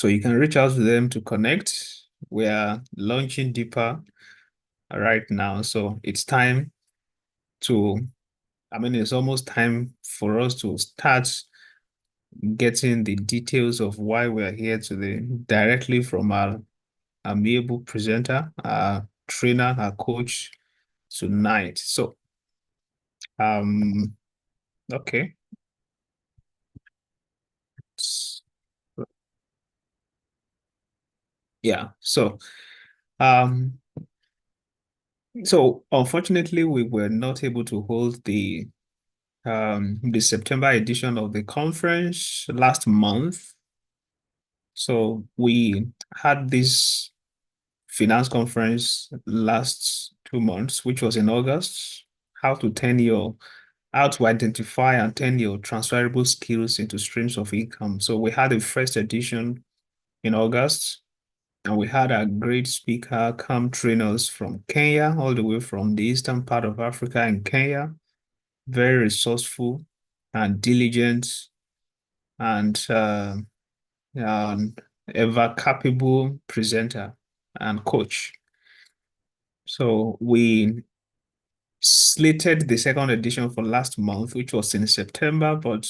So you can reach out to them to connect. We are launching deeper right now. So it's time to, it's almost time for us to start getting the details of why we are here today directly from our amiable presenter, our trainer, our coach tonight. So, um, okay. S- Yeah. Um, so unfortunately, we were not able to hold the September edition of the conference last month. So we had this finance conference last 2 months, which was in August, how to turn your how to identify and turn your transferable skills into streams of income. So we had the first edition in August, and we had a great speaker come train us from Kenya, all the way from the eastern part of Africa in Kenya, very resourceful and diligent and um, ever capable presenter and coach. So we slated the second edition for last month, which was in September, but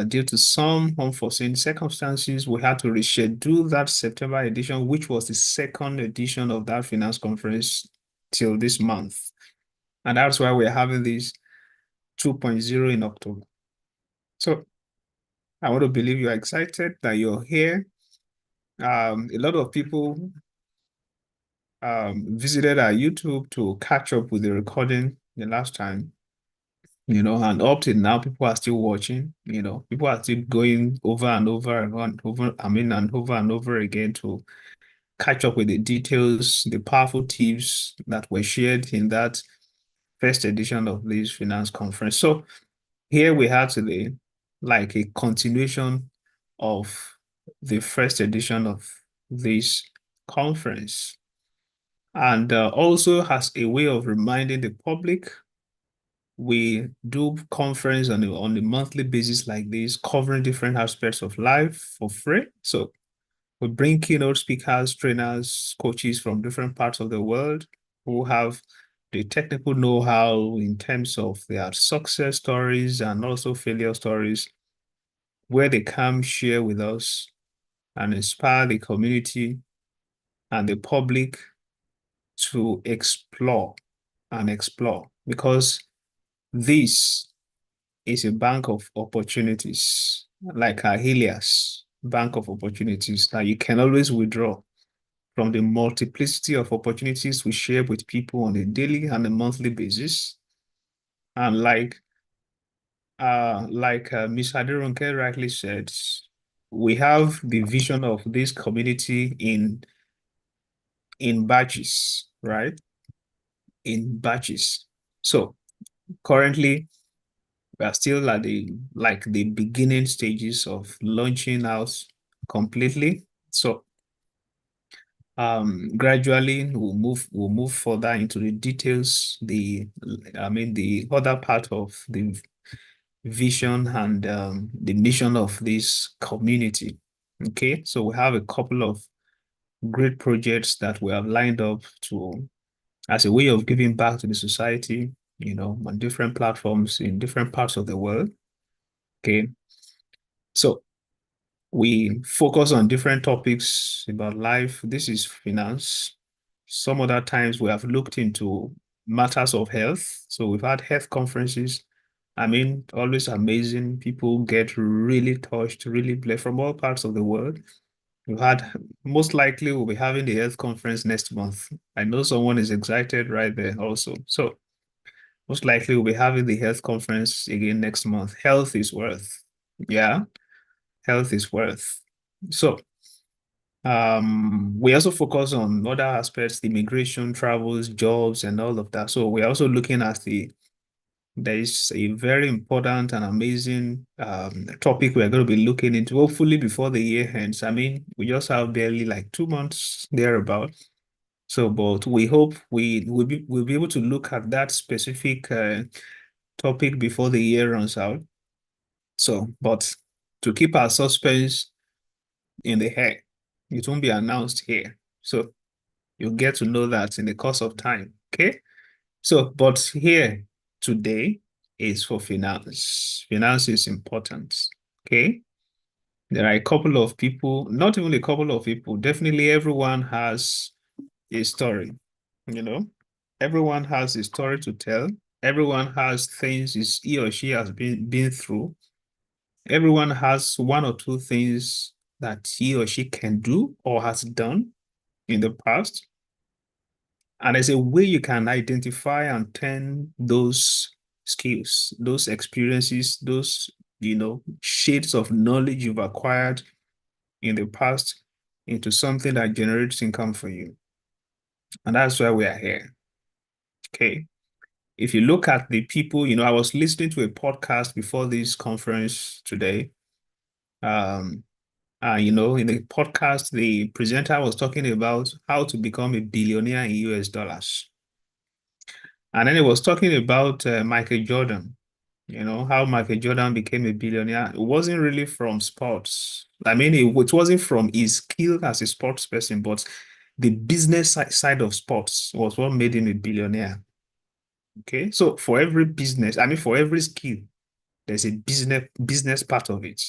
due to some unforeseen circumstances, we had to reschedule that September edition, which was the second edition of that finance conference, till this month. And that's why we're having this 2.0 in October. So I want to believe you're excited that you're here. A lot of people visited our YouTube to catch up with the recording the last time, and up till now, people are still watching, people are still going over and over and over, and over and over again to catch up with the details, the powerful tips that were shared in that first edition of this finance conference. So here we have today, like a continuation of the first edition of this conference, and also has a way of reminding the public. We do conference on a monthly basis like this, covering different aspects of life for free. So we bring keynote speakers, trainers, coaches from different parts of the world who have the technical know-how in terms of their success stories and also failure stories, where they come share with us and inspire the community and the public to explore and explore, because this is a bank of opportunities, like a Helios bank of opportunities that you can always withdraw from the multiplicity of opportunities we share with people on a daily and a monthly basis. And like Ms. Aderonke rightly said, we have the vision of this community in batches, right? In batches. So currently, we are still at the beginning stages of launching out completely. So gradually we'll move further into the details, the other part of the vision and the mission of this community. Okay, so we have a couple of great projects that we have lined up to as a way of giving back to the society, on different platforms in different parts of the world. Okay, so we focus on different topics about life. This is finance. Some other times we have looked into matters of health. So we've had health conferences. Always amazing. People get really touched, really blessed from all parts of the world. We've had, most likely, we'll be having the health conference next month. I know someone is excited right there also. So most likely we'll be having the health conference again next month. Health is worth. Yeah, health is worth. So we also focus on other aspects, the immigration, travels, jobs, and all of that. So we're also looking at there is a very important and amazing topic we're going to be looking into, hopefully before the year ends. We just have barely like 2 months thereabout. So, but we hope we'll be able to look at that specific topic before the year runs out. So, but to keep our suspense, in the air. It won't be announced here. So you'll get to know that in the course of time. Okay. So, but here today is for finance. Finance is important. Okay. There are a couple of people, not even a couple of people, definitely everyone has a story, you know. Everyone has a story to tell. Everyone has things he or she has been through. Everyone has one or two things that he or she can do or has done in the past. And there's a way you can identify and turn those skills, those experiences, those, shades of knowledge you've acquired in the past into something that generates income for you. And that's why we are here. Okay. If you look at the people, I was listening to a podcast before this conference today. Um, in the podcast, the presenter was talking about how to become a billionaire in US dollars. And then he was talking about Michael Jordan, how Michael Jordan became a billionaire. It wasn't really from sports. I mean, it wasn't from his skill as a sports person, but the business side of sports was what made him a billionaire. Okay. So for every business, I mean, for every skill, there's a business part of it.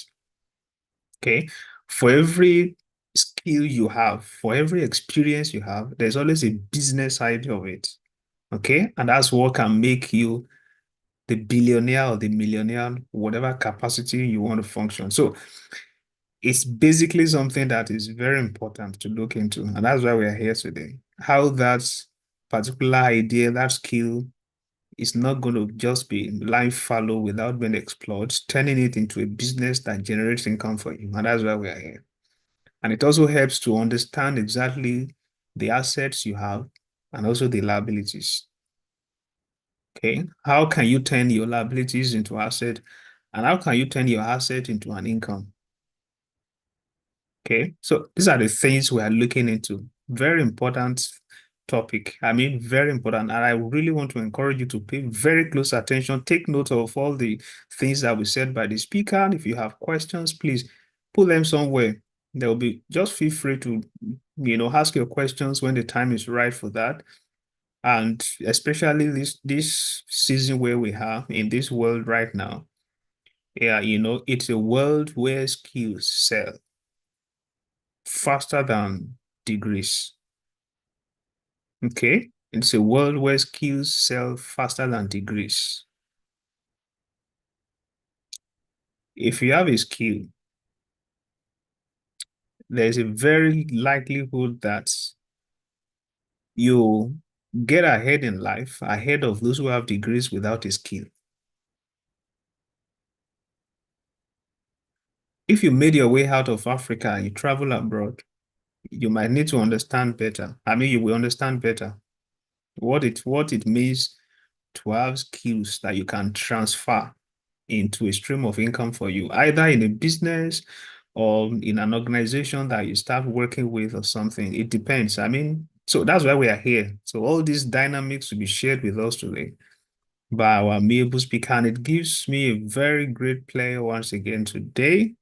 Okay. For every skill you have, for every experience you have, there's always a business side of it. Okay. And that's what can make you the billionaire or the millionaire, whatever capacity you want to function. So it's basically something that is very important to look into. And that's why we are here today. How that particular idea, that skill is not going to just be lying fallow without being explored, turning it into a business that generates income for you. And that's why we are here. And it also helps to understand exactly the assets you have and also the liabilities. Okay. How can you turn your liabilities into asset? And how can you turn your asset into an income? Okay. So these are the things we are looking into. Very important topic. I mean, very important. And I really want to encourage you to pay very close attention. Take note of all the things that we said by the speaker. And if you have questions, please put them somewhere. There will be, just feel free to, ask your questions when the time is right for that. And especially this season where we have in this world right now, yeah, it's a world where skills sell faster than degrees. Okay? It's a world where skills sell faster than degrees. If you have a skill, there's a very likelihood that you get ahead in life, ahead of those who have degrees without a skill. If you made your way out of Africa and you travel abroad, you might need to understand better. I mean, you will understand better what it means to have skills that you can transfer into a stream of income for you, either in a business or in an organization that you start working with or something. It depends. I mean, so that's why we are here. So all these dynamics will be shared with us today by our amiable speaker, and it gives me a very great pleasure once again today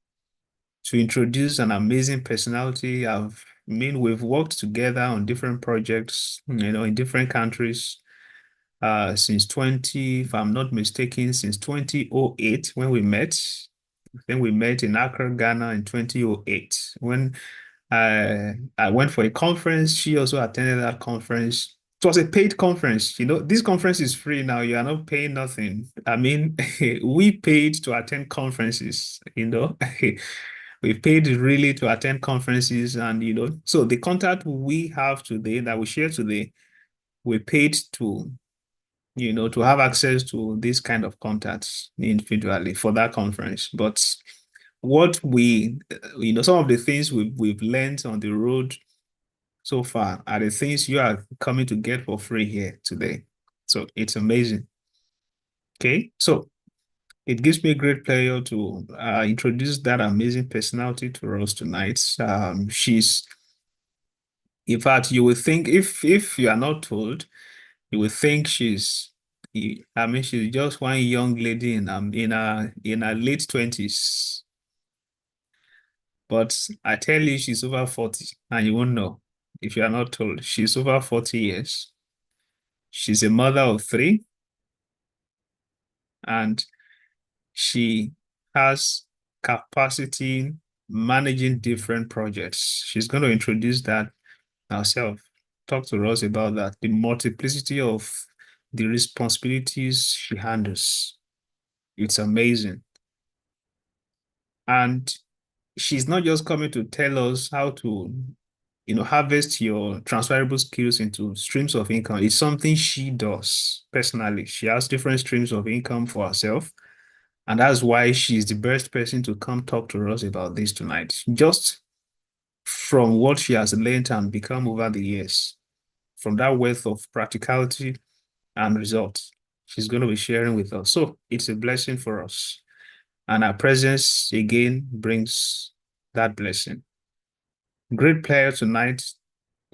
to introduce an amazing personality. We've worked together on different projects, in different countries, since if I'm not mistaken, since 2008 when we met. Then we met in Accra, Ghana in 2008. When I went for a conference, she also attended that conference. It was a paid conference. This conference is free now. You are not paying nothing. I mean, we paid to attend conferences. We paid really to attend conferences, and so the contact we have today that we share today, we paid to have access to this kind of contacts individually for that conference. But what some of the things we've learned on the road so far are the things you are coming to get for free here today. So it's amazing. Okay. So it gives me great pleasure to introduce that amazing personality to us tonight. In fact, you would think, if you are not told, you would think she's just one young lady in her late 20s. But I tell you, she's over 40, and you won't know if you are not told. She's over 40 years. She's a mother of three, and she has capacity managing different projects. She's going to introduce that herself. Talk to us about that, the multiplicity of the responsibilities she handles. It's amazing. And she's not just coming to tell us how to, harvest your transferable skills into streams of income. It's something she does personally. She has different streams of income for herself. And that's why she's the best person to come talk to us about this tonight. Just from what she has learned and become over the years, from that wealth of practicality and results, she's going to be sharing with us. So it's a blessing for us. And our presence again brings that blessing. Great player tonight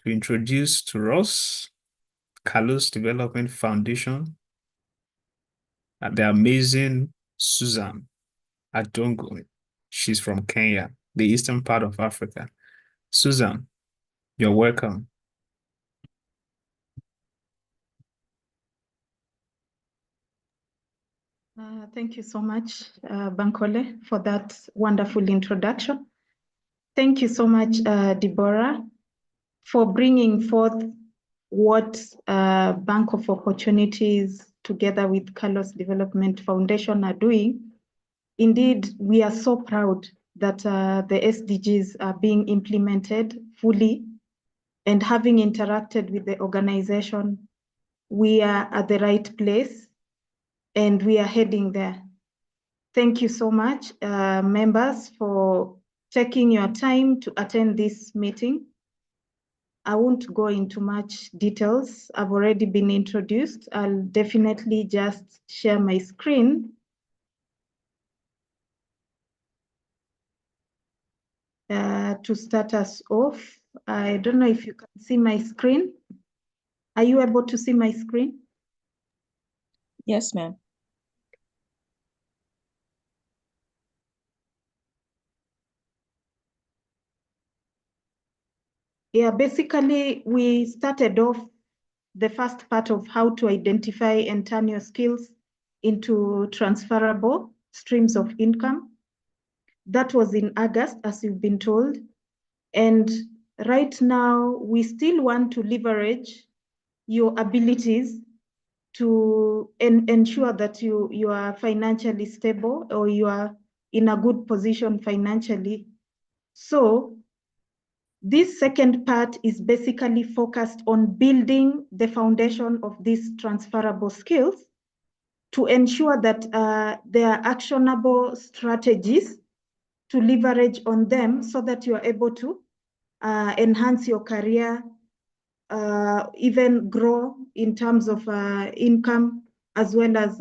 to introduce to us Carlos Development Foundation and the amazing Susan Adongo. She's from Kenya, the eastern part of Africa. Susan, you're welcome. Thank you so much, Bankole, for that wonderful introduction. Thank you so much, Deborah, for bringing forth what Bank of Opportunities together with Carlos Development Foundation are doing. Indeed, we are so proud that the SDGs are being implemented fully, and having interacted with the organization, we are at the right place and we are heading there. Thank you so much, members, for taking your time to attend this meeting. I won't go into much details. I've already been introduced. I'll definitely just share my screen. To start us off, I don't know if you can see my screen. Are you able to see my screen? Yes, ma'am. Yeah, basically, we started off the first part of how to identify and turn your skills into transferable streams of income. That was in August, as you've been told. And right now, we still want to leverage your abilities to ensure that you are financially stable, or you are in a good position financially. So this second part is basically focused on building the foundation of these transferable skills to ensure that there are actionable strategies to leverage on them, so that you are able to enhance your career, even grow in terms of income, as well as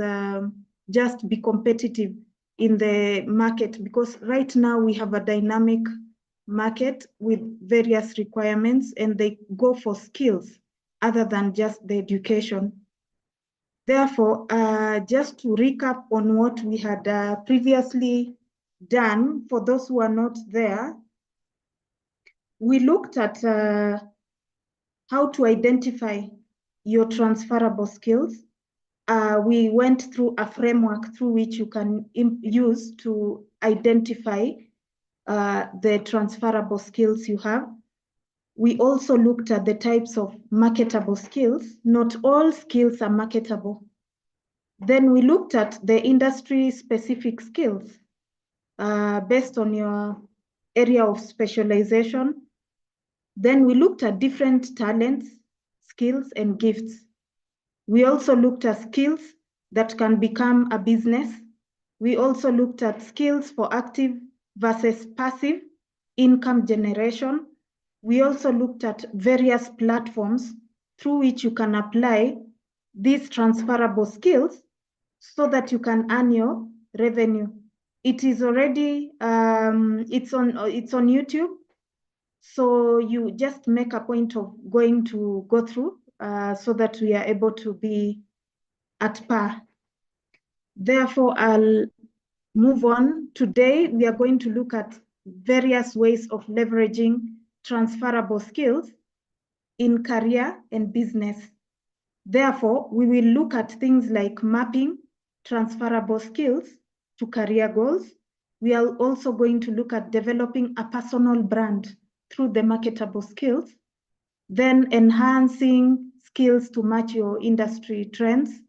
just be competitive in the market. Because right now we have a dynamic market with various requirements, and they go for skills other than just the education. Therefore, just to recap on what we had previously done, for those who are not there, we looked at how to identify your transferable skills. We went through a framework through which you can use to identify the transferable skills you have. We also looked at the types of marketable skills. Not all skills are marketable. Then we looked at the industry-specific skills based on your area of specialization. Then we looked at different talents, skills, and gifts. We also looked at skills that can become a business. We also looked at skills for active versus passive income generation. We also looked at various platforms through which you can apply these transferable skills so that you can earn your revenue. It is already, it's on YouTube. So you just make a point of going to go through so that we are able to be at par. Therefore, I'll move on. Today, we are going to look at various ways of leveraging transferable skills in career and business. Therefore, we will look at things like mapping transferable skills to career goals. We are also going to look at developing a personal brand through the marketable skills, then enhancing skills to match your industry trends,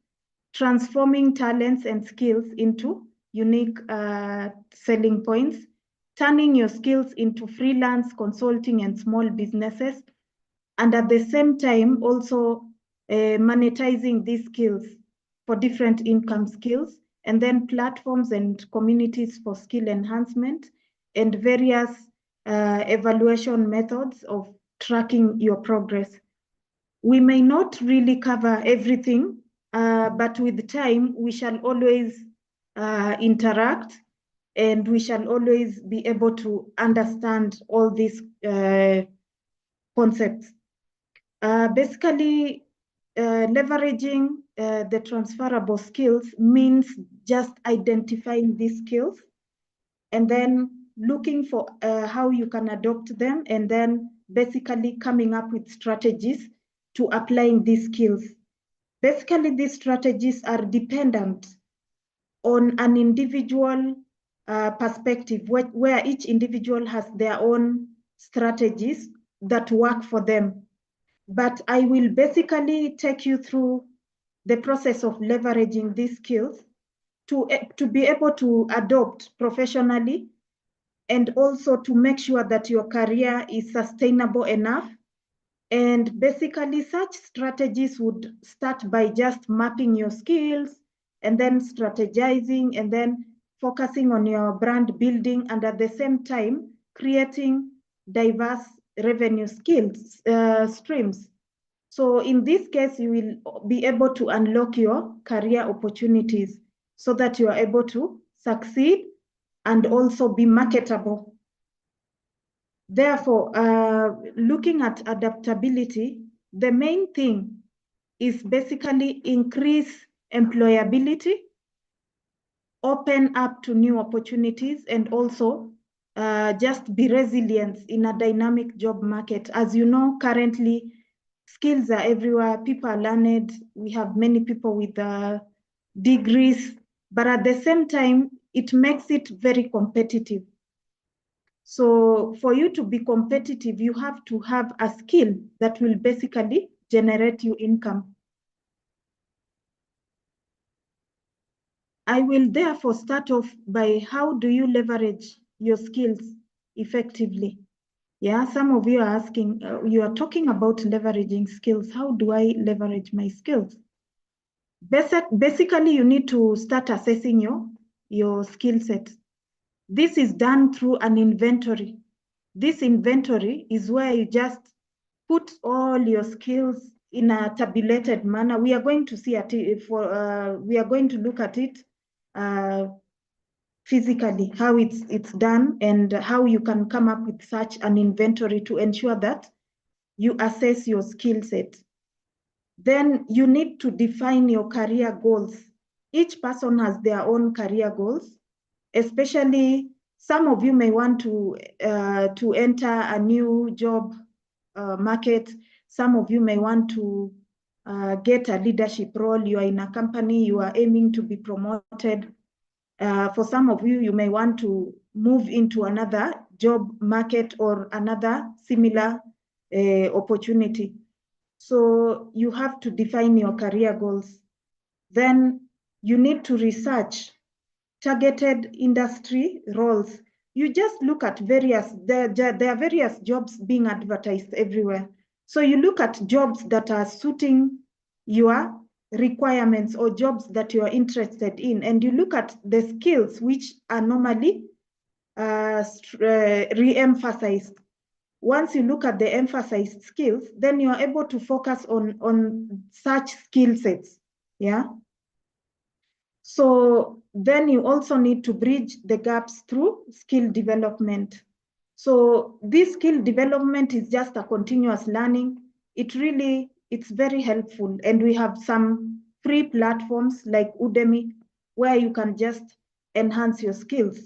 transforming talents and skills into unique selling points, turning your skills into freelance consulting and small businesses, and at the same time also monetizing these skills for different income skills, and then platforms and communities for skill enhancement, and various evaluation methods of tracking your progress. We may not really cover everything, but with time, we shall always interact, and we shall always be able to understand all these concepts. Basically, leveraging the transferable skills means just identifying these skills and then looking for how you can adopt them, and then basically coming up with strategies to applying these skills. Basically, these strategies are dependent on an individual perspective, where each individual has their own strategies that work for them. But I will basically take you through the process of leveraging these skills to be able to adopt professionally, and also to make sure that your career is sustainable enough. And basically, such strategies would start by just mapping your skills, and then strategizing, and then focusing on your brand building, and at the same time, creating diverse revenue skills streams. So in this case, you will be able to unlock your career opportunities so that you are able to succeed and also be marketable. Therefore, looking at adaptability, the main thing is basically increase employability, open up to new opportunities, and also just be resilient in a dynamic job market. As you know, currently, skills are everywhere. People are learned. We have many people with degrees, but at the same time, it makes it very competitive. So for you to be competitive, you have to have a skill that will basically generate you income. I will therefore start off by how do you leverage your skills effectively? Yeah, some of you are asking, you are talking about leveraging skills. How do I leverage my skills? Basically, you need to start assessing your skill set. This is done through an inventory. This inventory is where you just put all your skills in a tabulated manner. We are going to see we are going to look at it physically, how it's done, and how you can come up with such an inventory to ensure that you assess your skill set. Then you need to define your career goals. Each person has their own career goals, especially some of you may want to enter a new job market. Some of you may want to get a leadership role. You are in a company, you are aiming to be promoted. For some of you, you may want to move into another job market or another similar opportunity. So you have to define your career goals. Then you need to research targeted industry roles. You just look at there are various jobs being advertised everywhere. So you look at jobs that are suiting your requirements or jobs that you are interested in, and you look at the skills which are normally re-emphasized. Once you look at the emphasized skills, then you are able to focus on such skill sets. Yeah. So then you also need to bridge the gaps through skill development. So this skill development is just a continuous learning. It's very helpful. And we have some free platforms like Udemy where you can just enhance your skills.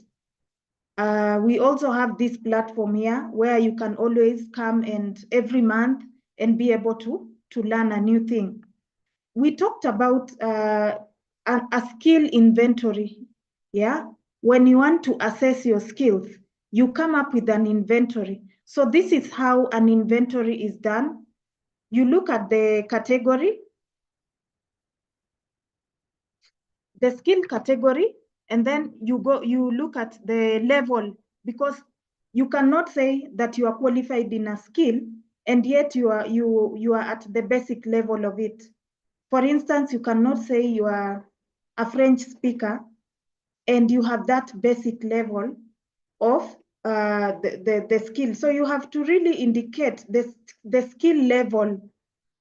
We also have this platform here where you can always come and every month and be able to learn a new thing. We talked about a skill inventory. Yeah, when you want to assess your skills, you come up with an inventory. So this is how an inventory is done. You look at the category, the skill category, and then you look at the level, because you cannot say that you are qualified in a skill and yet you are at the basic level of it. For instance, you cannot say you are a French speaker and you have that basic level of the skill. So you have to really indicate the skill level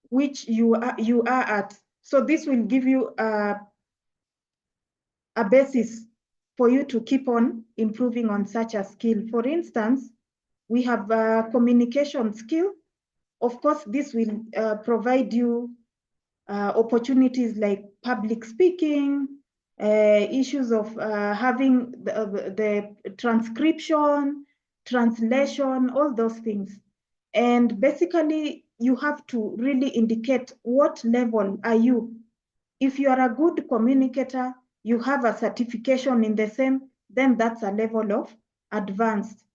which you are at. So this will give you a basis for you to keep on improving on such a skill. For instance, we have a communication skill. Of course, this will provide you opportunities like public speaking, issues of having the transcription, translation, all those things. And basically, you have to really indicate what level are you. If you are a good communicator, you have a certification in the same, then that's a level of advanced.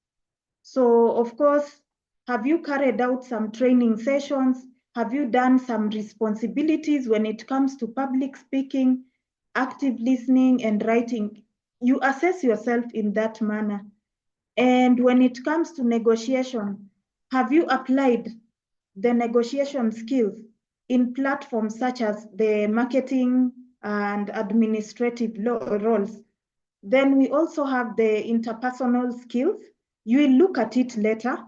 So of course, have you carried out some training sessions? Have you done some responsibilities when it comes to public speaking, active listening and writing? You assess yourself in that manner. And when it comes to negotiation, have you applied the negotiation skills in platforms such as the marketing and administrative roles? Then we also have the interpersonal skills. You will look at it later.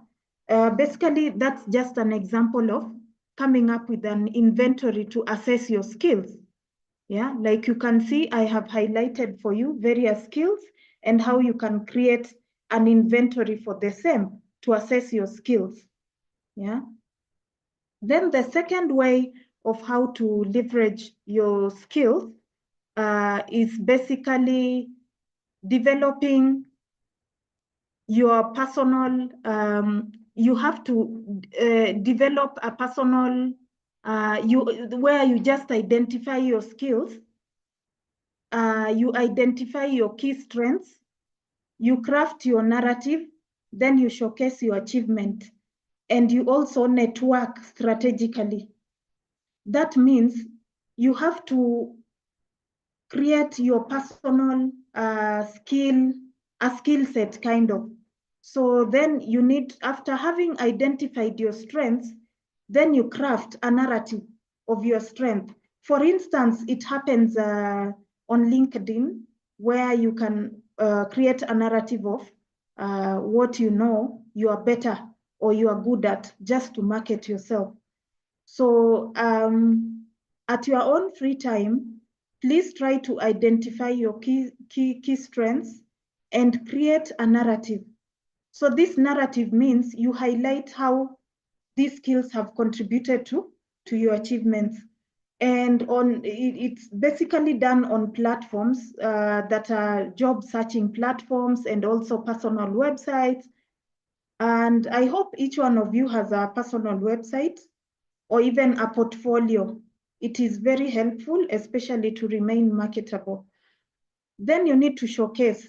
Basically, that's just an example of coming up with an inventory to assess your skills. Yeah, like you can see, I have highlighted for you various skills and how you can create an inventory for the same to assess your skills. Yeah. Then the second way of how to leverage your skills is basically developing your personal, you have to develop a personal, where you just identify your skills, you identify your key strengths, you craft your narrative, then you showcase your achievement, and you also network strategically. That means you have to create your personal skill, a skill set kind of. So then you need, after having identified your strengths, then you craft a narrative of your strength. For instance, it happens on LinkedIn, where you can create a narrative of what you know you are better or you are good at, just to market yourself. So at your own free time, please try to identify your key strengths and create a narrative. So this narrative means you highlight how these skills have contributed to your achievements. And it's basically done on platforms that are job searching platforms and also personal websites. And I hope each one of you has a personal website or even a portfolio. It is very helpful, especially to remain marketable. Then you need to showcase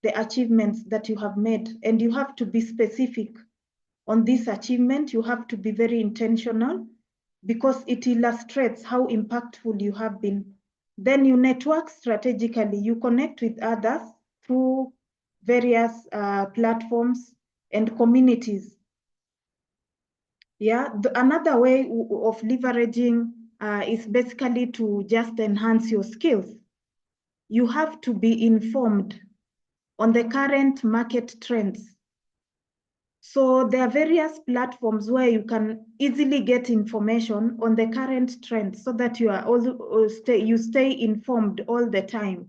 the achievements that you have made, and you have to be specific on this achievement. You have to be very intentional because it illustrates how impactful you have been. Then you network strategically. You connect with others through various platforms and communities. Yeah, another way of leveraging is basically to just enhance your skills. You have to be informed on the current market trends. So there are various platforms where you can easily get information on the current trends so that you are also stay informed all the time.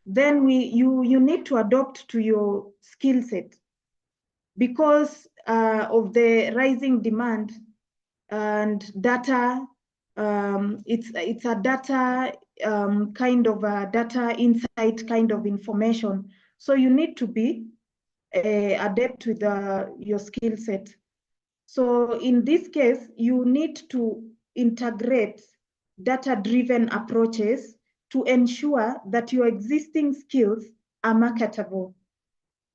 Then you need to adopt to your skill set because of the rising demand and data. It's a data kind of a data insight kind of information. So you need to be adapt with your skill set. So in this case, you need to integrate data-driven approaches to ensure that your existing skills are marketable.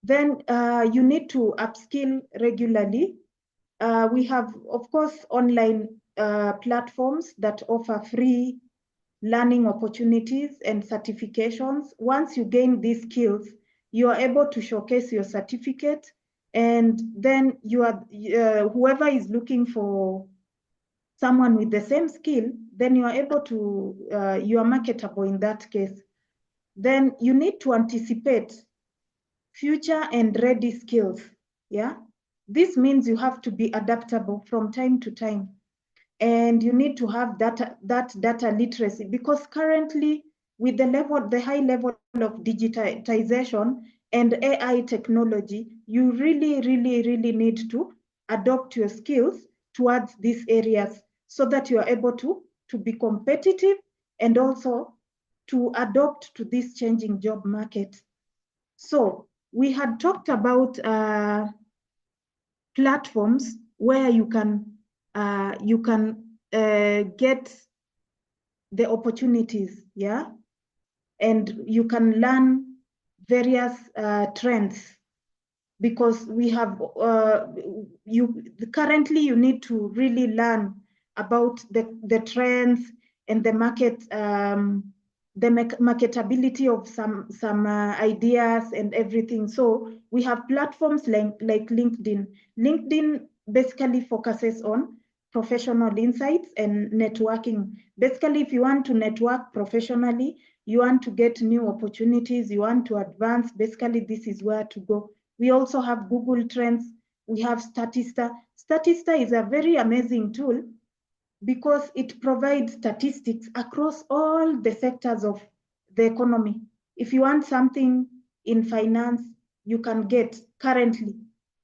Then you need to upskill regularly. We have, of course, online platforms that offer free learning opportunities and certifications. Once you gain these skills, you are able to showcase your certificate, and then you are whoever is looking for someone with the same skill, then you are able to, you are marketable in that case. Then you need to anticipate future and ready skills. Yeah, this means you have to be adaptable from time to time, and you need to have that data literacy, because currently with the high level of digitization and AI technology, you really need to adopt your skills towards these areas so that you are able to be competitive and also to adopt to this changing job market. So we had talked about platforms where you can get the opportunities, yeah, and you can learn various trends, because we have currently you need to really learn about the trends and the market, the marketability of some ideas and everything. So we have platforms like LinkedIn. LinkedIn basically focuses on professional insights and networking. Basically, if you want to network professionally, you want to get new opportunities, you want to advance, basically this is where to go. We also have Google Trends. We have Statista. Statista is a very amazing tool because it provides statistics across all the sectors of the economy. If you want something in finance, you can get currently.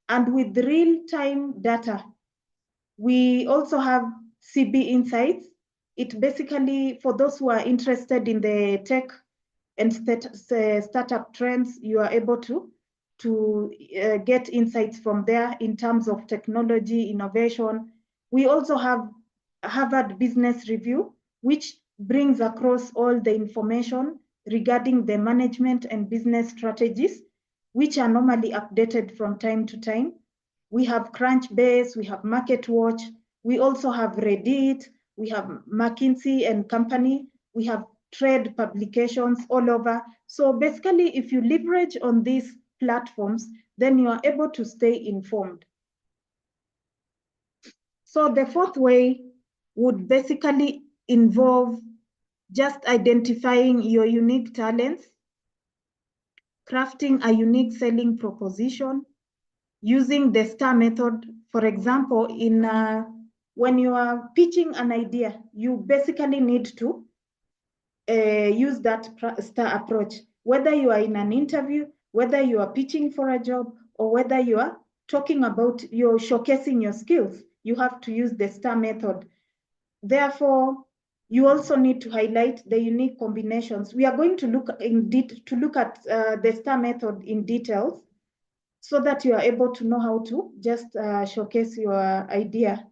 And with real-time data, we also have CB Insights. It basically, for those who are interested in the tech and startup trends, you are able to get insights from there in terms of technology, innovation. We also have Harvard Business Review, which brings across all the information regarding the management and business strategies, which are normally updated from time to time. We have Crunchbase, we have MarketWatch, we also have Reddit, we have McKinsey and Company, we have trade publications all over. So basically, if you leverage on these platforms, then you are able to stay informed. So the fourth way would basically involve just identifying your unique talents, crafting a unique selling proposition, using the STAR method. For example, when you are pitching an idea, you basically need to use that STAR approach, whether you are in an interview, whether you are pitching for a job, or whether you are talking about, you're showcasing your skills, you have to use the STAR method. Therefore, you also need to highlight the unique combinations. We are going to look at the STAR method in details so that you are able to know how to just showcase your idea.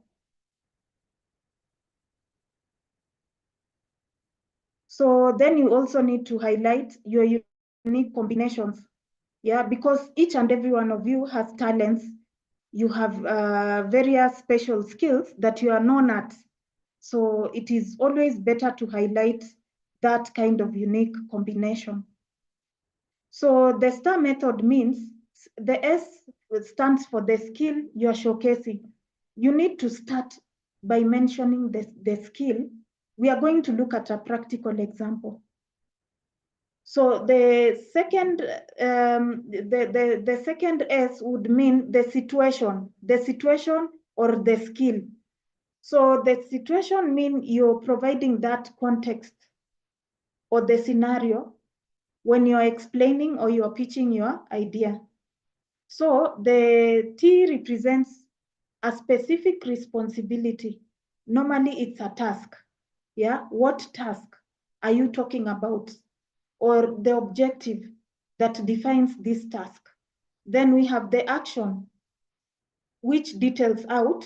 So then you also need to highlight your unique combinations, yeah, because each and every one of you has talents. You have various special skills that you are known at. So it is always better to highlight that kind of unique combination. So the STAR method means the S stands for the skill you're showcasing. You need to start by mentioning the skill. We are going to look at a practical example. So the second, the second S would mean the situation or the skill. So the situation means you're providing that context or the scenario when you're explaining or you're pitching your idea. So the T represents a specific responsibility. Normally it's a task. Yeah, what task are you talking about? Or the objective that defines this task. Then we have the action, which details out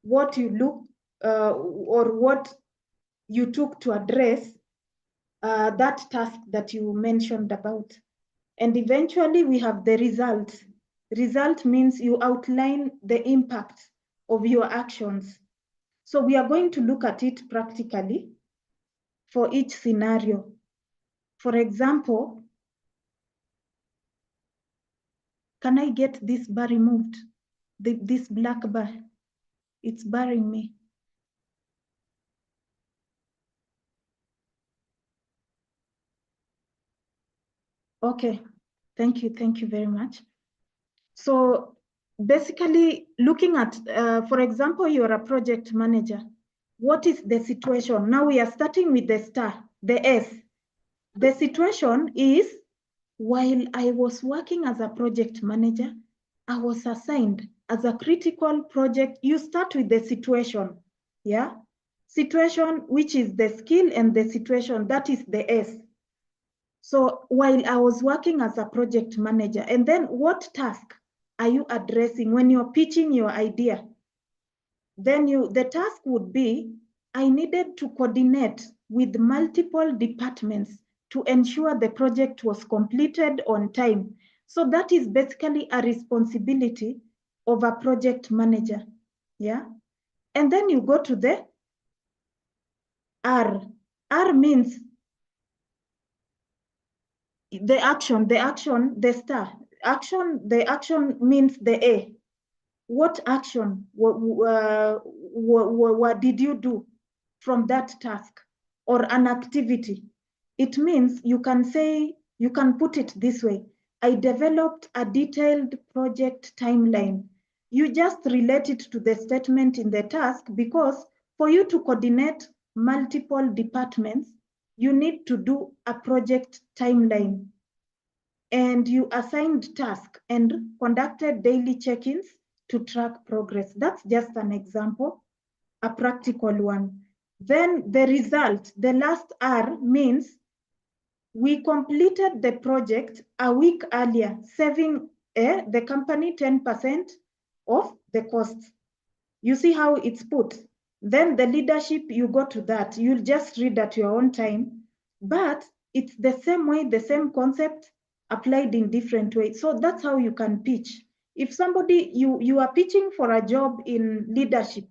what you look or what you took to address that task that you mentioned about. And eventually we have the result. Result means you outline the impact of your actions. So we are going to look at it practically for each scenario. For example, can I get this bar removed? This black bar, it's barring me. Okay, thank you very much. So basically looking at, for example, you're a project manager. What is the situation? Now we are starting with the star, the S. The situation is, while I was working as a project manager, I was assigned as a critical project. You start with the situation, yeah? Situation, which is the skill, and the situation, that is the S. So while I was working as a project manager, and then what task are you addressing when you're pitching your idea? Then the task would be, I needed to coordinate with multiple departments to ensure the project was completed on time. So that is basically a responsibility of a project manager, yeah? And then you go to the R. R means the action, the star. Action, the action means the A. What action what did you do from that task or an activity? It means you can say, you can put it this way: I developed a detailed project timeline. You just relate it to the statement in the task, because for you to coordinate multiple departments, you need to do a project timeline. And you assigned tasks and conducted daily check-ins to track progress. That's just an example, a practical one. Then the result, the last R, means we completed the project a week earlier, saving the company 10% of the costs. You see how it's put? Then the leadership, you go to that. You'll just read at your own time, but it's the same way, the same concept applied in different ways. So that's how you can pitch. If somebody, you are pitching for a job in leadership,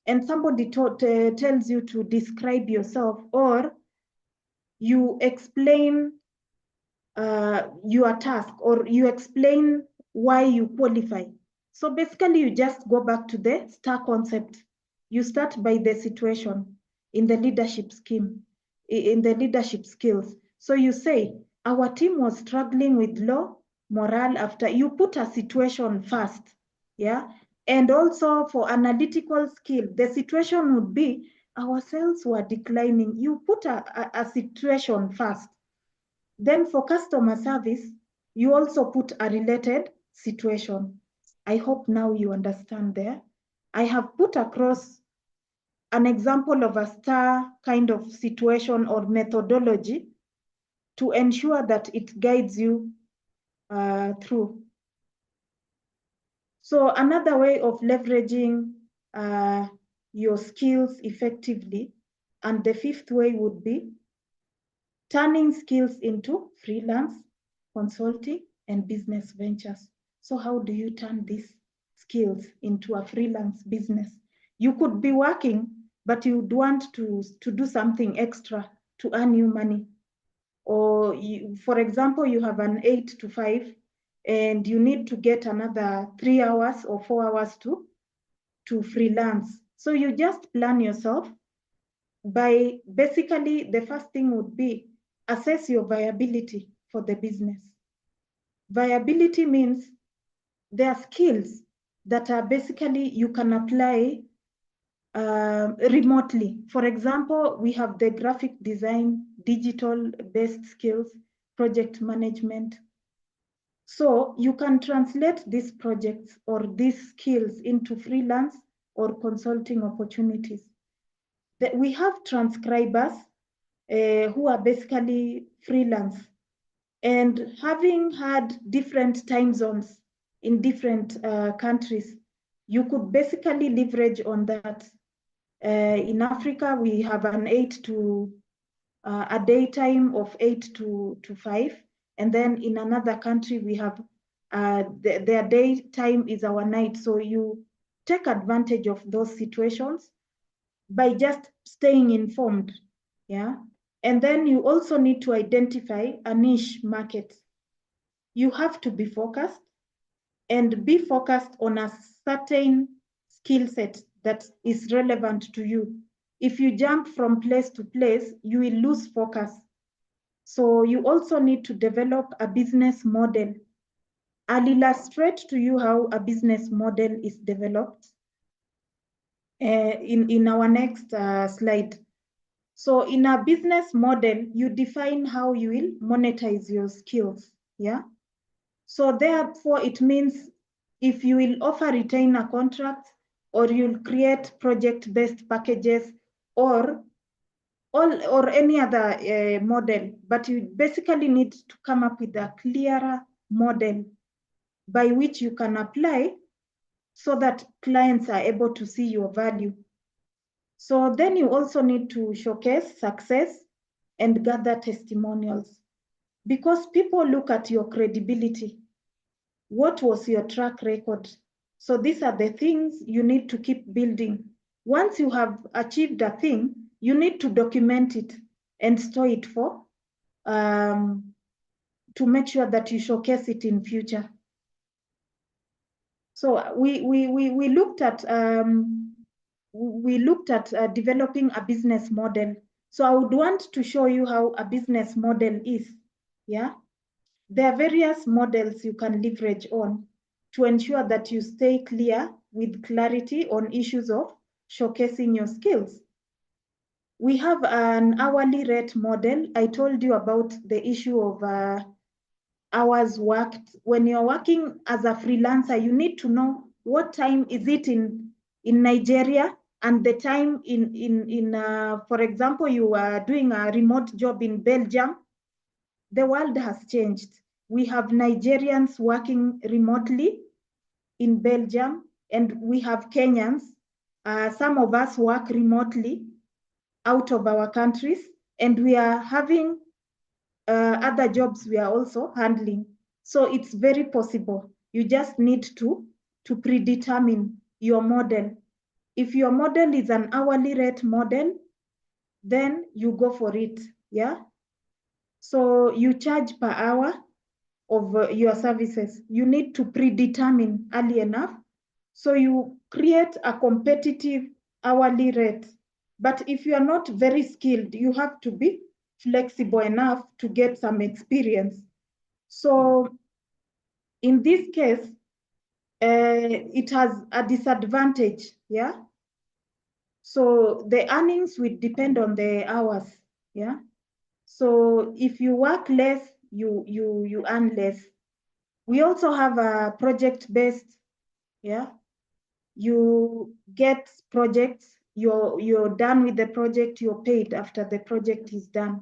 and somebody tells you to describe yourself, or you explain your task, or you explain why you qualify. So basically you just go back to the STAR concept. You start by the situation in the leadership scheme, in the leadership skills. So you say, our team was struggling with low morale after. You put a situation first, yeah? And also for analytical skill, the situation would be, our sales were declining. You put a situation first. Then for customer service, you also put a related situation. I hope now you understand there. I have put across an example of a STAR kind of situation or methodology to ensure that it guides you through. So another way of leveraging your skills effectively, and the fifth way would be turning skills into freelance, consulting, and business ventures. So how do you turn these skills into a freelance business? You could be working, but you'd want to do something extra to earn you money. Or you, for example, you have an 8 to 5 and you need to get another 3 hours or 4 hours to freelance. So you just plan yourself by, basically the first thing would be assess your viability for the business. Viability means there are skills that are basically you can apply remotely. For example, we have the graphic design, digital-based skills, project management. So you can translate these projects or these skills into freelance or consulting opportunities. We have transcribers who are basically freelance. And having had different time zones in different countries, you could basically leverage on that. In Africa, we have an a daytime of 8 to 5. And then in another country, we have their daytime is our night. So you take advantage of those situations by just staying informed. Yeah. And then you also need to identify a niche market. You have to be focused and be focused on a certain skill set that is relevant to you. If you jump from place to place, you will lose focus. So you also need to develop a business model. I'll illustrate to you how a business model is developed in our next slide. So in a business model, you define how you will monetize your skills, yeah? So therefore, it means if you will offer retainer contracts, or you'll create project-based packages, or any other model, but you basically need to come up with a clearer model by which you can apply so that clients are able to see your value. So then you also need to showcase success and gather testimonials, because people look at your credibility. What was your track record? So these are the things you need to keep building. Once you have achieved a thing, you need to document it and store it for to make sure that you showcase it in future. So we looked at developing a business model. So I would want to show you how a business model is. Yeah, there are various models you can leverage on to ensure that you stay clear with clarity on issues of showcasing your skills. We have an hourly rate model. I told you about the issue of hours worked. When you're working as a freelancer, you need to know what time is it in Nigeria, and the time for example, you are doing a remote job in Belgium. The world has changed. We have Nigerians working remotely in Belgium, and we have Kenyans. Some of us work remotely out of our countries, and we are having other jobs we are also handling. So it's very possible. You just need to predetermine your model. If your model is an hourly rate model, then you go for it, yeah? So you charge per hour of your services. You need to predetermine early enough. So you create a competitive hourly rate. But if you are not very skilled, you have to be flexible enough to get some experience. So in this case, it has a disadvantage, yeah? So the earnings will depend on the hours, yeah? So if you work less, you earn less. We also have a project-based, yeah? You get projects, you're done with the project, you're paid after the project is done.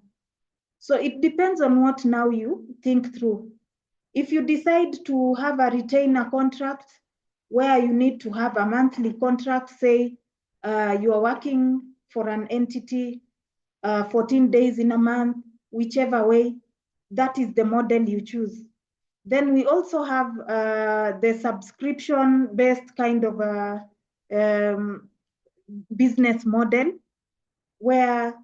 So it depends on what now you think through. If you decide to have a retainer contract where you need to have a monthly contract, say you are working for an entity 14 days in a month, whichever way, that is the model you choose. Then we also have the subscription-based kind of business model, where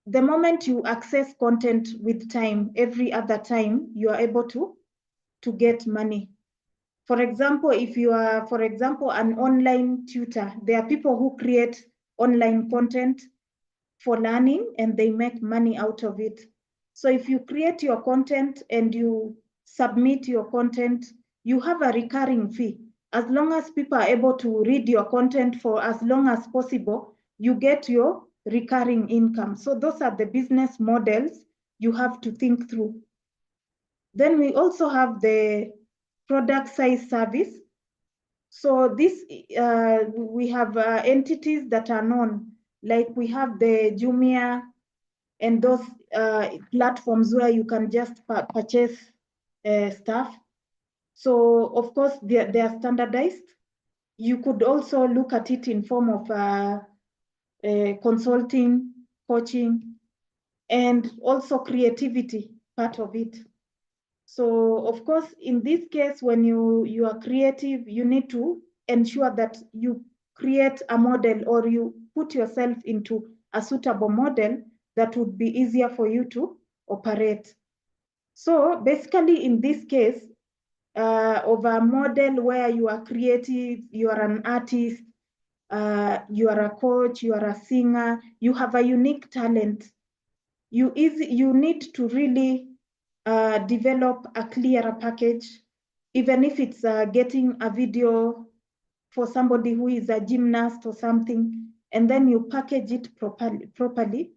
the moment you access content with time, every other time, you are able to get money. For example, if you are, for example, an online tutor, there are people who create online content for learning and they make money out of it. So if you create your content and you submit your content, you have a recurring fee. As long as people are able to read your content for as long as possible, you get your recurring income. So those are the business models you have to think through. Then we also have the product size service. So this, we have entities that are known, like we have the Jumia, and those platforms where you can just purchase stuff. So of course they are standardized. You could also look at it in form of consulting, coaching, and also creativity part of it. So of course, in this case, when you are creative, you need to ensure that you create a model or you put yourself into a suitable model that would be easier for you to operate. So basically in this case, of a model where you are creative, you are an artist, you are a coach, you are a singer, you have a unique talent. You need to really develop a clearer package, even if it's getting a video for somebody who is a gymnast or something, and then you package it properly,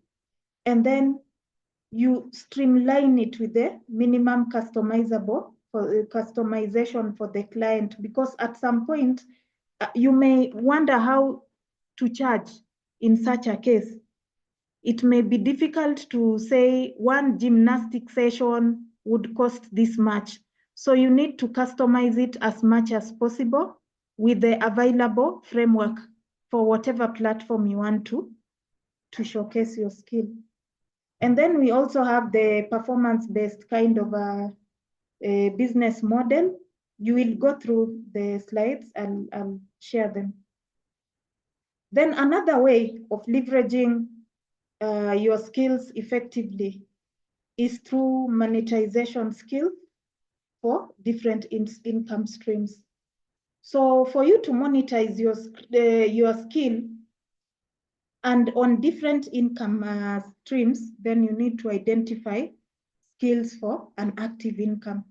and then you streamline it with the minimum customization for the client, because at some point you may wonder how to charge in such a case. It may be difficult to say one gymnastic session would cost this much. So you need to customize it as much as possible with the available framework for whatever platform you want to showcase your skill. And then we also have the performance-based kind of a business model. You will go through the slides and I'll share them. Then another way of leveraging your skills effectively is through monetization skills for different income streams. So for you to monetize your skill and on different income streams, then you need to identify skills for an active income.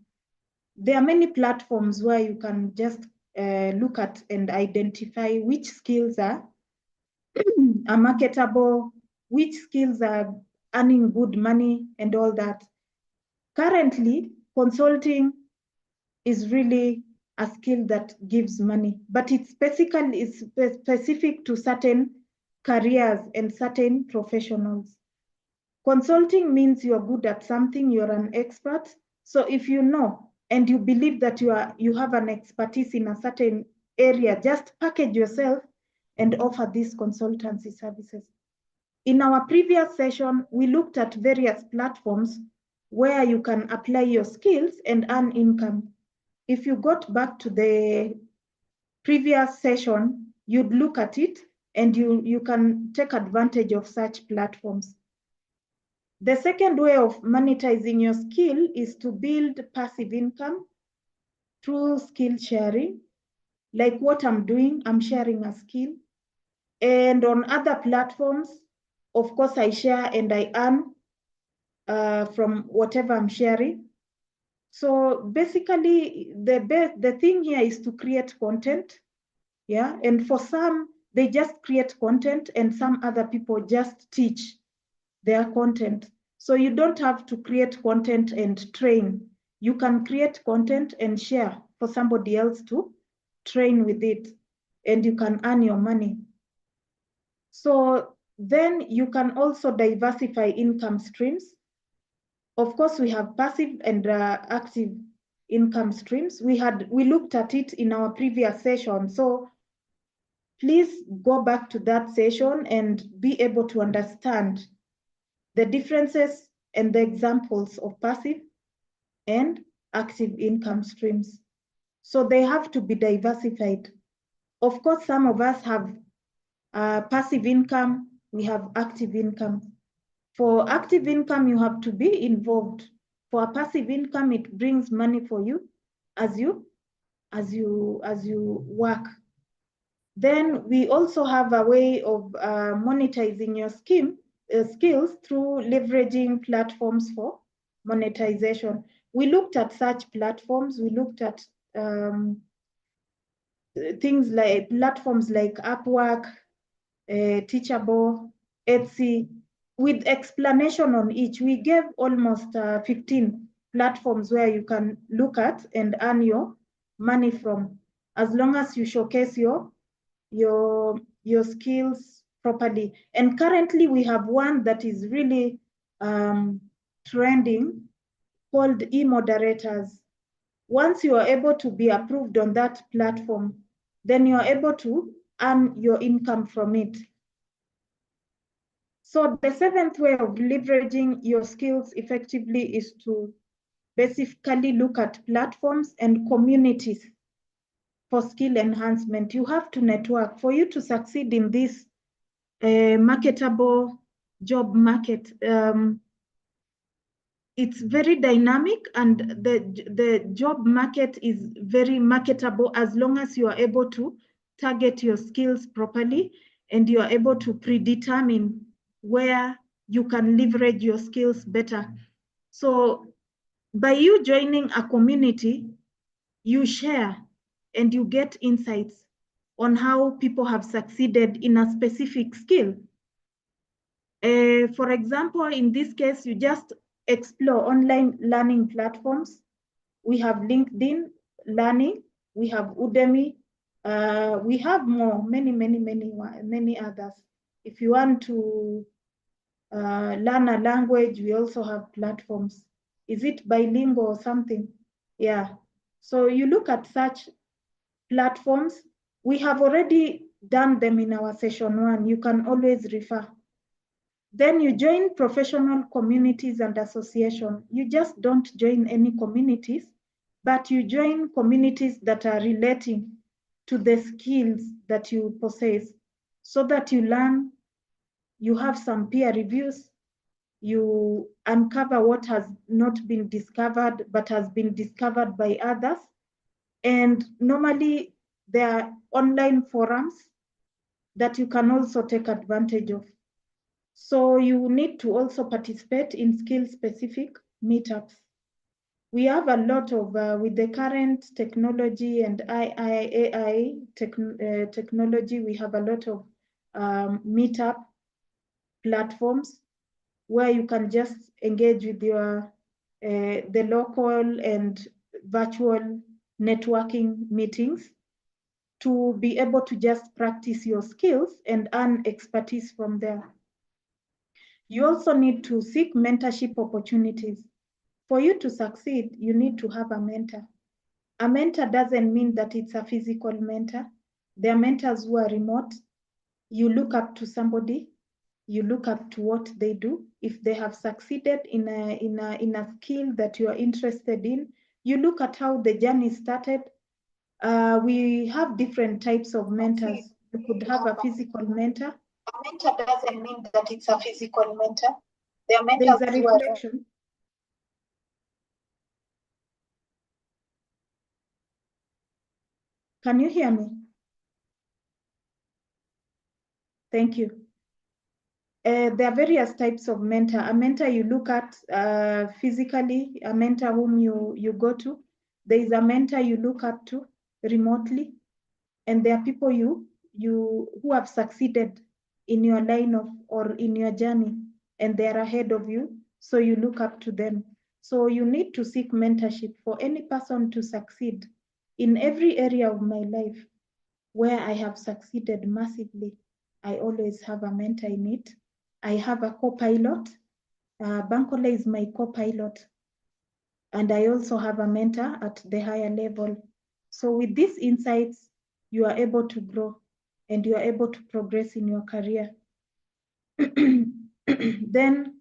There are many platforms where you can just look at and identify which skills are marketable, which skills are earning good money and all that. Currently, consulting is really a skill that gives money, but it's specific to certain careers and certain professionals. Consulting means you're good at something, you're an expert. So if you know and you believe that you have an expertise in a certain area, just package yourself and offer these consultancy services. In our previous session, we looked at various platforms where you can apply your skills and earn income. If you got back to the previous session, you'd look at it and you can take advantage of such platforms. The second way of monetizing your skill is to build passive income through skill sharing. Like what I'm doing, I'm sharing a skill. And on other platforms, of course, I share and I earn from whatever I'm sharing. So basically, the thing here is to create content. Yeah, and for some, they just create content and some other people just teach their content. So you don't have to create content and train. You can create content and share for somebody else to train with it, and you can earn your money. So then you can also diversify income streams. Of course, we have passive and active income streams. We looked at it in our previous session. So please go back to that session and be able to understand the differences and the examples of passive and active income streams. So they have to be diversified. Of course, some of us have passive income, we have active income. For active income, you have to be involved. For a passive income, it brings money for you as you work. Then we also have a way of monetizing your skills through leveraging platforms for monetization. We looked at such platforms. We looked at things like platforms like Upwork, Teachable, Etsy, with explanation on each. We gave almost 15 platforms where you can look at and earn your money from, as long as you showcase your skills properly. And currently we have one that is really trending called e-moderators. Once you are able to be approved on that platform, then you are able to earn your income from it. So the seventh way of leveraging your skills effectively is to basically look at platforms and communities for skill enhancement. You have to network. For you to succeed in this marketable job market, it's very dynamic, and the job market is very marketable as long as you are able to target your skills properly and you are able to predetermine where you can leverage your skills better. So by you joining a community, you share and you get insights on how people have succeeded in a specific skill. For example, in this case, you just explore online learning platforms. We have LinkedIn Learning, we have Udemy, we have many others. If you want to learn a language, we also have platforms. Is it bilingual or something? Yeah. So you look at such platforms. We have already done them in our session 1. You can always refer. Then you join professional communities and associations. You just don't join any communities, but you join communities that are relating to the skills that you possess, so that you learn, you have some peer reviews, you uncover what has not been discovered but has been discovered by others. And normally there are online forums that you can also take advantage of. So you need to also participate in skill-specific meetups. We have a lot of, with the current technology and AI technology, we have a lot of meetup platforms where you can just engage with your the local and virtual networking meetings to be able to just practice your skills and earn expertise from there. You also need to seek mentorship opportunities. For you to succeed, you need to have a mentor. A mentor doesn't mean that it's a physical mentor. There are mentors who are remote. You look up to somebody, you look up to what they do. If they have succeeded in a skill that you are interested in, you look at how the journey started. We have different types of mentors. You could have a physical mentor. A mentor doesn't mean that it's a physical mentor. There are mentors who are reflection. Can you hear me? Thank you. There are various types of mentor. A mentor you look at physically, a mentor whom you go to. There is a mentor you look up to remotely, and there are people who have succeeded in your line of or in your journey, and they are ahead of you, so you look up to them. So you need to seek mentorship for any person to succeed in every area of my life. Where I have succeeded massively, I always have a mentor in it. I have a co-pilot. Bankola is my co-pilot. And I also have a mentor at the higher level. So with these insights, you are able to grow and you are able to progress in your career. Then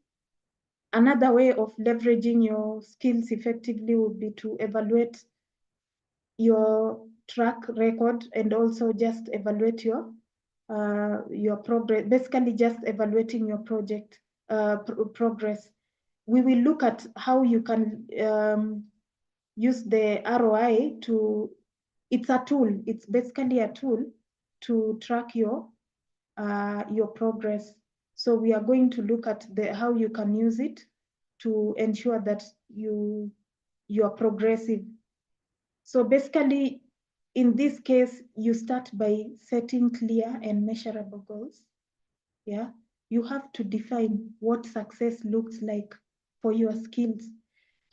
another way of leveraging your skills effectively would be to evaluate your track record and also just evaluate your progress, basically just evaluating your project progress. We will look at how you can use the ROI to, it's a tool, it's basically a tool to track your progress. So we are going to look at how you can use it to ensure that you are progressive. So basically, in this case, you start by setting clear and measurable goals. Yeah, you have to define what success looks like for your skills.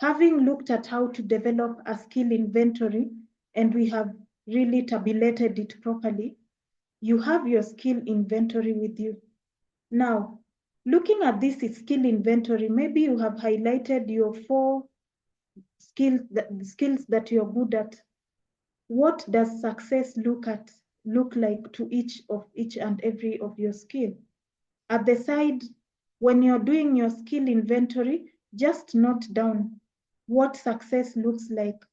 Having looked at how to develop a skill inventory, and we have really tabulated it properly, you have your skill inventory with you. Now, looking at this skill inventory, maybe you have highlighted your 4 skills that you're good at. What does success look like to each and every of your skill? At the side, when you're doing your skill inventory, just note down what success looks like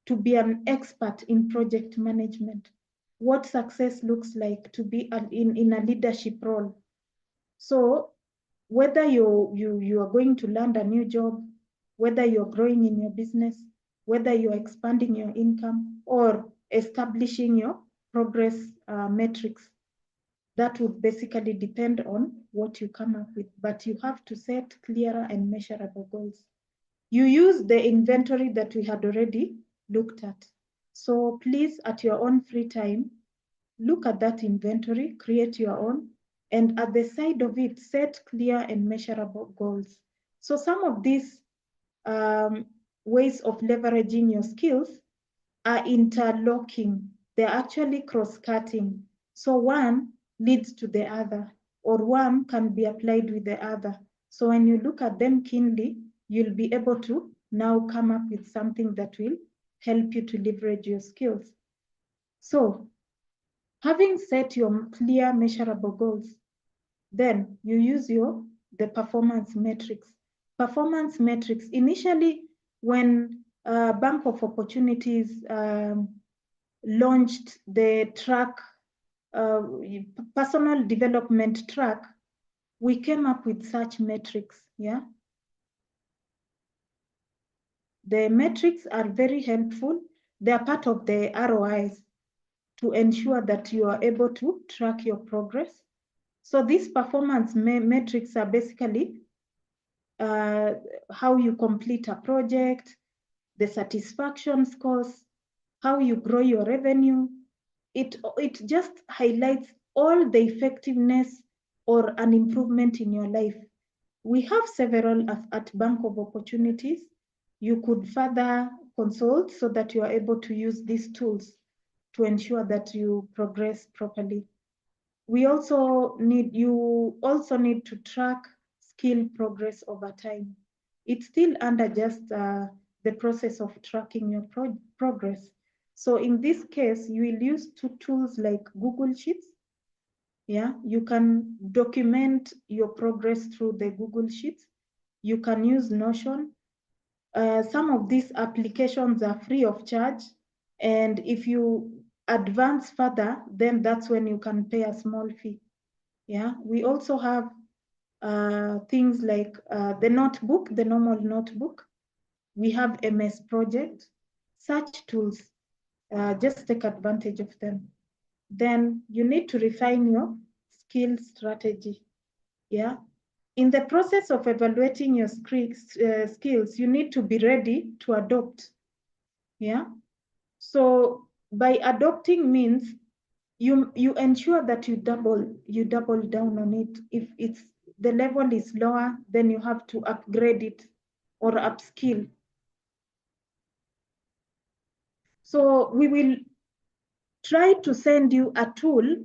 to be an expert in project management, what success looks like to be in a leadership role. So whether you are going to land a new job, whether you're growing in your business, whether you're expanding your income or establishing your progress metrics, that would basically depend on what you come up with, but you have to set clearer and measurable goals. You use the inventory that we had already looked at. So please, at your own free time, look at that inventory, create your own, and at the side of it, set clear and measurable goals. So some of these ways of leveraging your skills are interlocking. They're actually cross-cutting. So one leads to the other, or one can be applied with the other. So when you look at them keenly, you'll be able to now come up with something that will help you to leverage your skills. So having set your clear, measurable goals, then you use the performance metrics. Performance metrics, initially when Bank of Opportunities launched the track, personal development track, we came up with such metrics, yeah? The metrics are very helpful. They are part of the ROIs to ensure that you are able to track your progress. So these performance metrics are basically how you complete a project, the satisfaction scores, how you grow your revenue. It just highlights all the effectiveness or an improvement in your life. We have several at Bank of Opportunities. You could further consult so that you are able to use these tools to ensure that you progress properly. You also need to track skill progress over time. It's still under just the process of tracking your progress. So in this case, you will use 2 tools like Google Sheets. Yeah, you can document your progress through the Google Sheets. You can use Notion. Some of these applications are free of charge. And if you advance further, then that's when you can pay a small fee. Yeah, we also have things like the notebook, the normal notebook. We have MS Project. Such tools, just take advantage of them. Then you need to refine your skill strategy. Yeah. In the process of evaluating your skills, you need to be ready to adopt. Yeah. So by adopting means you ensure that you double down on it. If the level is lower, then you have to upgrade it or upskill. So we will try to send you a tool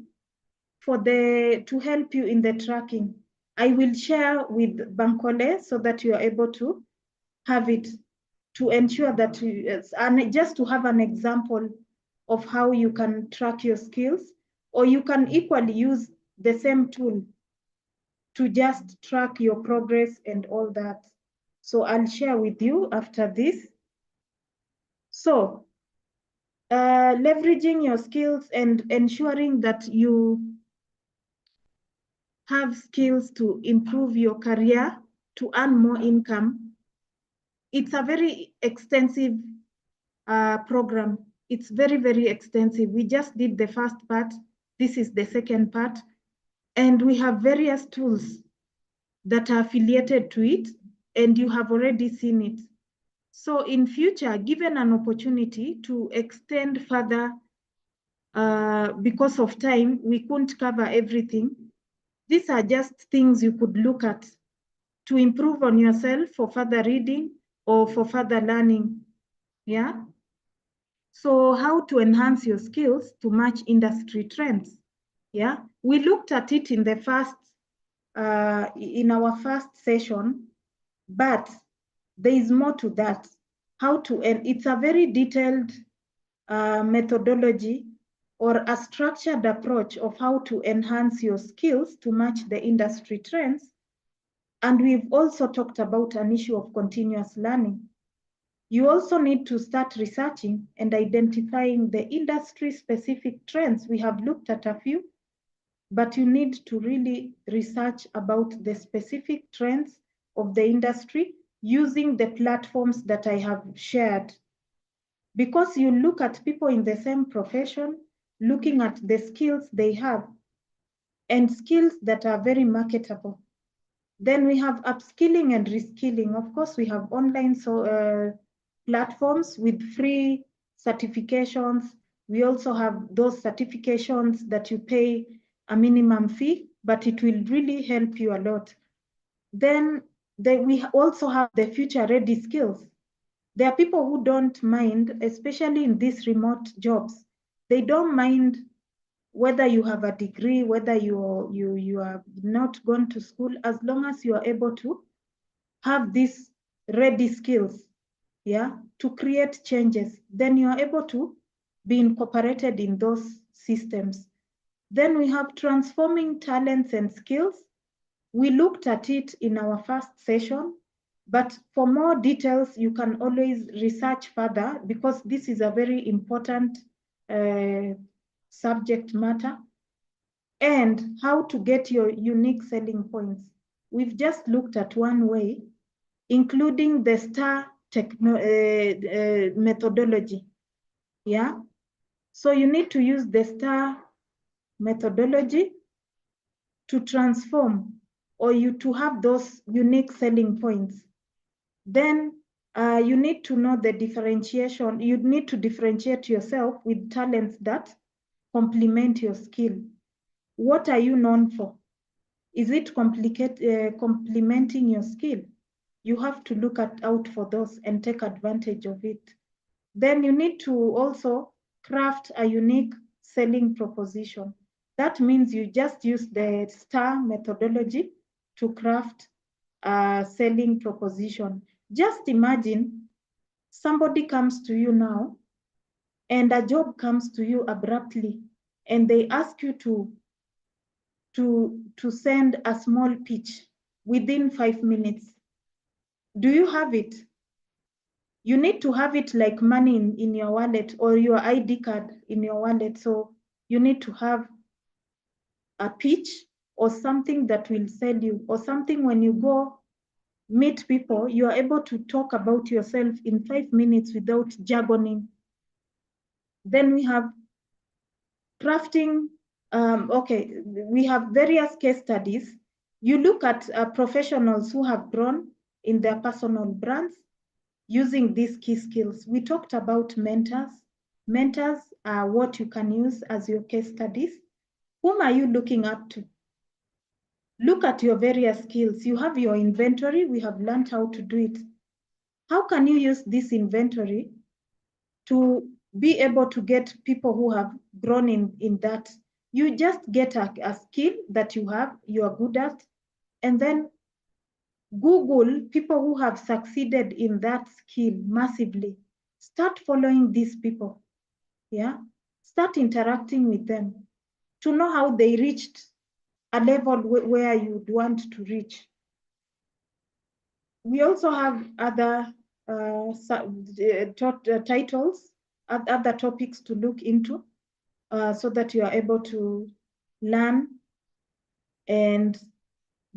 to help you in the tracking. I will share with Bankole so that you are able to have it, to ensure that and just to have an example of how you can track your skills, or you can equally use the same tool to just track your progress and all that. So I'll share with you after this. So leveraging your skills and ensuring that you have skills to improve your career, to earn more income. It's a very extensive program. It's very, very extensive. We just did the first part. This is the second part. And we have various tools that are affiliated to it, and you have already seen it. So in future, given an opportunity to extend further, because of time, we couldn't cover everything. These are just things you could look at to improve on yourself for further reading or for further learning. Yeah. So how to enhance your skills to match industry trends. Yeah. We looked at it in the first in our first session, but there is more to that. And it's a very detailed methodology or a structured approach of how to enhance your skills to match the industry trends. And we've also talked about an issue of continuous learning. You also need to start researching and identifying the industry-specific trends. We have looked at a few, but you need to really research about the specific trends of the industry using the platforms that I have shared. Because you look at people in the same profession, looking at the skills they have and skills that are very marketable. Then we have upskilling and reskilling. Of course, we have online platforms with free certifications. We also have those certifications that you pay a minimum fee, but it will really help you a lot. Then we also have the future ready skills. There are people who don't mind, especially in these remote jobs, they don't mind whether you have a degree, whether you are not gone to school, as long as you are able to have these ready skills, yeah, to create changes, then you are able to be incorporated in those systems. Then we have transforming talents and skills. We looked at it in our first session, but for more details, you can always research further because this is a very important subject matter. And how to get your unique selling points. We've just looked at one way, including the STAR methodology. Yeah. So you need to use the STAR methodology to transform or to have those unique selling points. Then you need to know the differentiation. You need to differentiate yourself with talents that complement your skill. What are you known for? Is it complementing your skill? You have to look out for those and take advantage of it. Then you need to also craft a unique selling proposition. That means you just use the STAR methodology to craft a selling proposition. Just imagine somebody comes to you now and a job comes to you abruptly and they ask you to send a small pitch within 5 minutes. Do you have it? You need to have it like money in your wallet or your ID card in your wallet. So you need to have a pitch or something that will sell you, or something when you go meet people, you are able to talk about yourself in 5 minutes without jargoning. Then we have crafting. Okay, we have various case studies. You look at professionals who have grown in their personal brands using these key skills. We talked about mentors. Mentors are what you can use as your case studies. Whom are you looking up to? Look at your various skills. You have your inventory. We have learned how to do it. How can you use this inventory to be able to get people who have grown in that? You just get a skill that you are good at, and then Google people who have succeeded in that skill massively. Start following these people, yeah? Start interacting with them to know how they reached a level where you'd want to reach. We also have other titles, other topics to look into so that you are able to learn and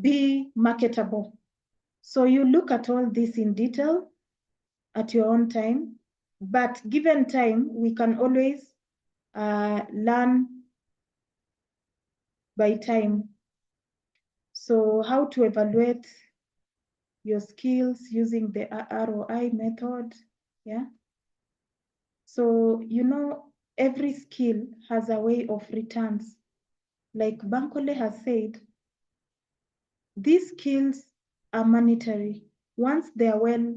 be marketable. So you look at all this in detail at your own time, but given time, we can always learn by time. So how to evaluate your skills using the ROI method, yeah? So, every skill has a way of returns. Like Bankole has said, these skills are monetary. Once they are well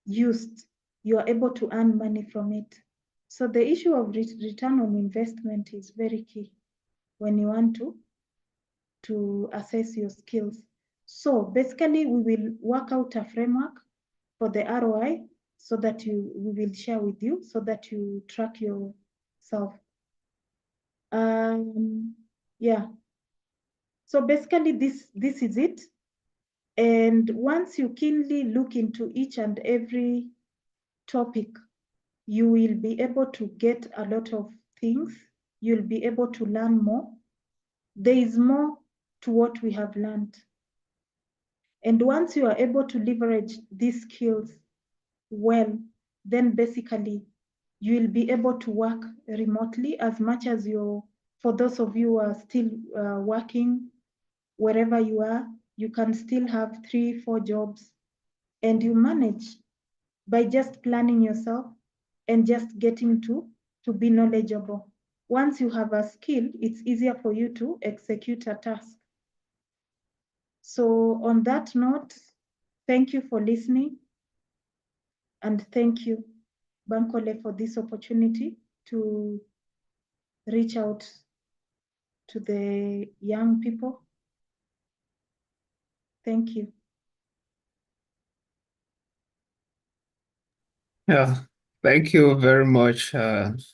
used, you are able to earn money from it. So the issue of return on investment is very key when you want to to assess your skills. So basically, we will work out a framework for the ROI so that we will share with you so that you track yourself. Yeah. So basically, this is it. And once you keenly look into each and every topic, you will be able to get a lot of things. You'll be able to learn more. There is more to what we have learned. And once you are able to leverage these skills well, then basically you will be able to work remotely as much as for those of you who are still working wherever you are, you can still have 3, 4 jobs and you manage by just planning yourself and just getting to be knowledgeable. Once you have a skill, it's easier for you to execute a task. So on that note, thank you for listening. And thank you, Bankole, for this opportunity to reach out to the young people. Thank you. Yeah, thank you very much,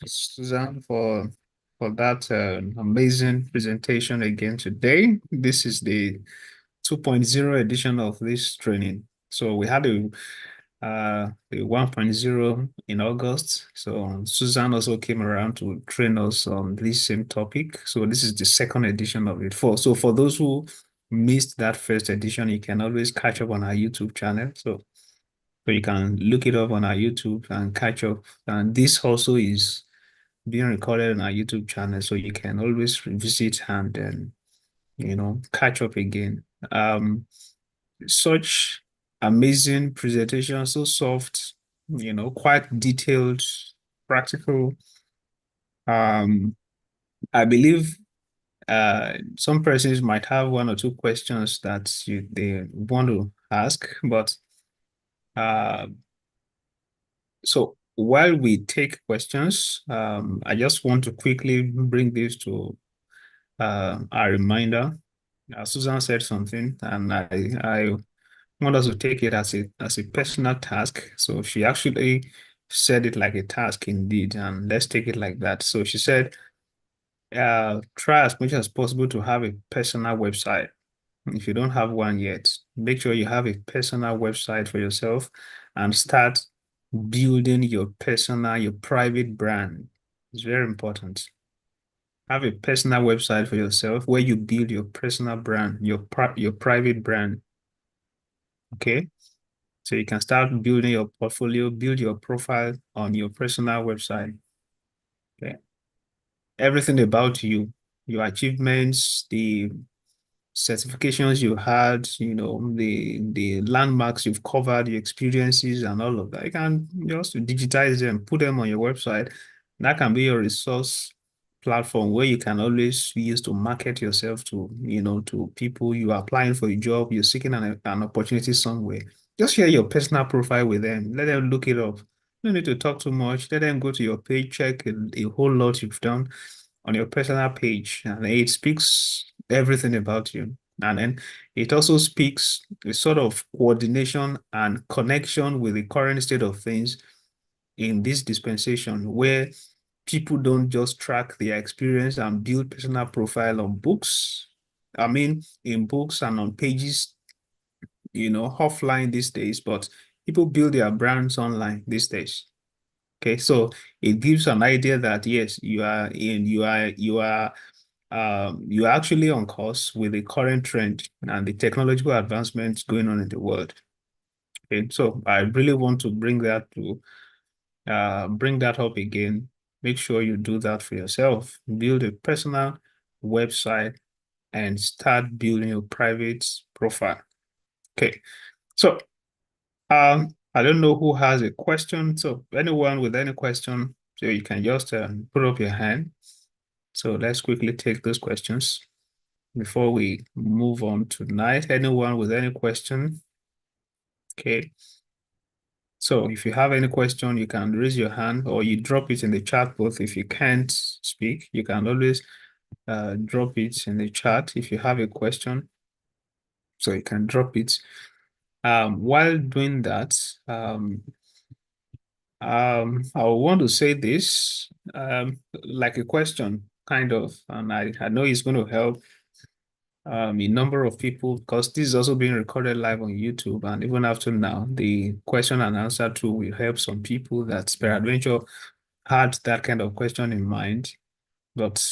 Susan, for that amazing presentation again today. This is the 2.0 edition of this training. So we had the 1.0 in August. So Susan also came around to train us on this same topic. So this is the second edition of it. So for those who missed that first edition, you can always catch up on our YouTube channel. So you can look it up on our YouTube and catch up. And this also is being recorded on our YouTube channel, so you can always revisit and then, catch up again. Such amazing presentation, so soft, quite detailed, practical. I believe some persons might have one or two questions that they want to ask, but uh, so while we take questions, I just want to quickly bring this to a reminder. Susan said something, and I want us to take it as a personal task. So she actually said it like a task indeed, and let's take it like that. So she said, try as much as possible to have a personal website. If you don't have one yet, make sure you have a personal website for yourself and start building your private brand. It's very important. Have a personal website for yourself where you build your personal brand, your private brand. Okay. So you can start building your portfolio, build your profile on your personal website. Okay. Everything about you, your achievements, the certifications you had, the landmarks you've covered, the experiences and all of that. You can just digitize them, put them on your website. That can be your resource platform where you can always use to market yourself to people. You are applying for a job, you're seeking an opportunity somewhere. Just share your personal profile with them. Let them look it up. No need to talk too much. Let them go to your page, check a whole lot you've done on your personal page, and it speaks everything about you. And then it also speaks a sort of coordination and connection with the current state of things in this dispensation, where people don't just track their experience and build personal profile on books. I mean, in books and on pages, offline these days, but people build their brands online these days. Okay, so it gives an idea that yes, you're actually on course with the current trend and the technological advancements going on in the world. Okay, so I really want to bring that up again. Make sure you do that for yourself. Build a personal website and start building your private profile. Okay, so I don't know who has a question. So anyone with any question, so you can just put up your hand. So let's quickly take those questions before we move on tonight. Anyone with any question? Okay. So if you have any question, you can raise your hand or you drop it in the chat box. If you can't speak, you can always drop it in the chat if you have a question. So you can drop it. While doing that, I want to say this, like a question, kind of, and I know it's going to help a number of people because this is also being recorded live on YouTube. And even after now, the question and answer tool will help some people that peradventure had that kind of question in mind, but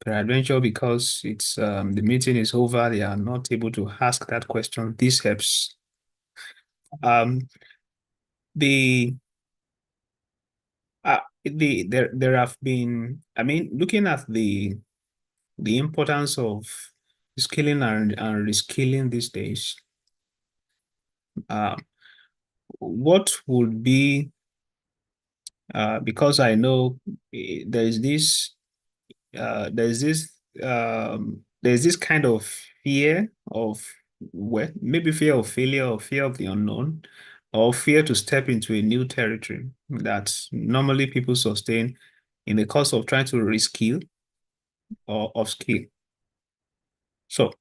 peradventure because it's the meeting is over, they are not able to ask that question. This helps. Um, the there have been, I mean, looking at the importance of skilling and reskilling these days, uh, what would be because I know there's this there's this kind of fear of, well, maybe fear of failure or fear of the unknown or fear to step into a new territory that normally people sustain in the course of trying to reskill or upskill. So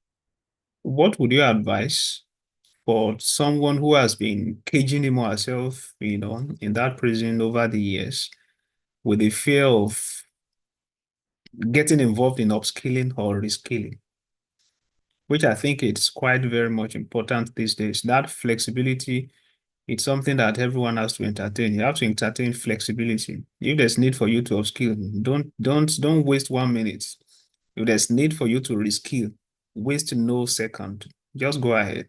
what would you advise for someone who has been caging him or herself, in that prison over the years with the fear of getting involved in upskilling or reskilling, which I think it's quite very much important these days. That flexibility, it's something that everyone has to entertain. You have to entertain flexibility. If there's need for you to upskill, don't waste 1 minute. If there's need for you to reskill, waste no second. Just go ahead.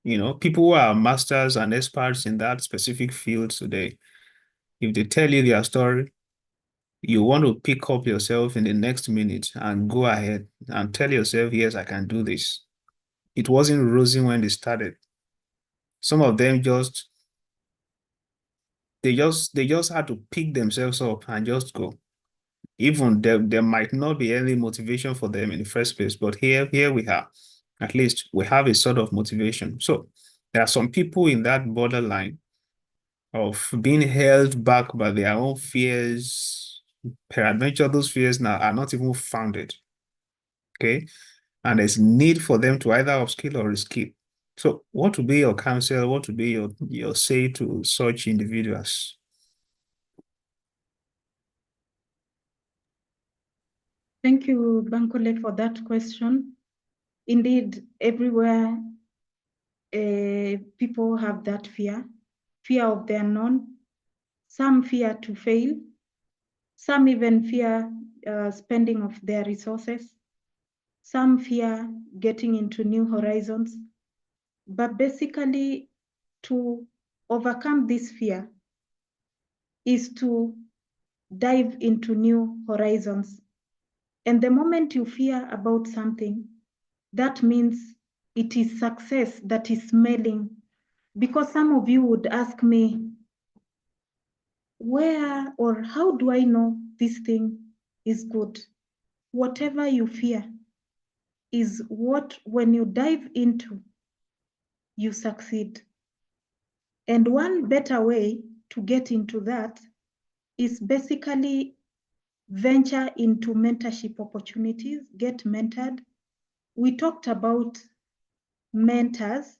People who are masters and experts in that specific field today, if they tell you their story, you want to pick up yourself in the next minute and go ahead and tell yourself, yes, I can do this. It wasn't rosy when they started. Some of them they just had to pick themselves up and just go. Even there might not be any motivation for them in the first place, but here we are. At least we have a sort of motivation. So there are some people in that borderline of being held back by their own fears. Peradventure, those fears now are not even founded. Okay. And there's need for them to either upskill or reskill. So what would be your counsel? What would be your say to such individuals? Thank you, Bankole, for that question. Indeed, everywhere people have that fear of the unknown. Some fear to fail. Some even fear spending of their resources. Some fear getting into new horizons. But basically, to overcome this fear is to dive into new horizons. And the moment you fear about something, that means it is success that is smelling. Because some of you would ask me, where or how do I know this thing is good? Whatever you fear is what, when you dive into, you succeed. And one better way to get into that is basically venture into mentorship opportunities, get mentored. We talked about mentors.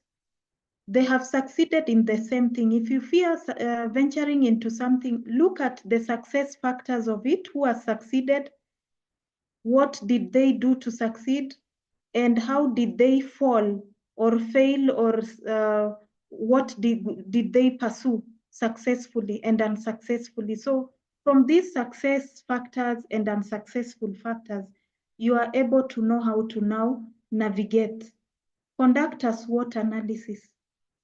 They have succeeded in the same thing. If you fear venturing into something, look at the success factors of it, who has succeeded, what did they do to succeed, and how did they fall or fail, or what did they pursue successfully and unsuccessfully. So from these success factors and unsuccessful factors, you are able to know how to now navigate. Conduct a SWOT analysis.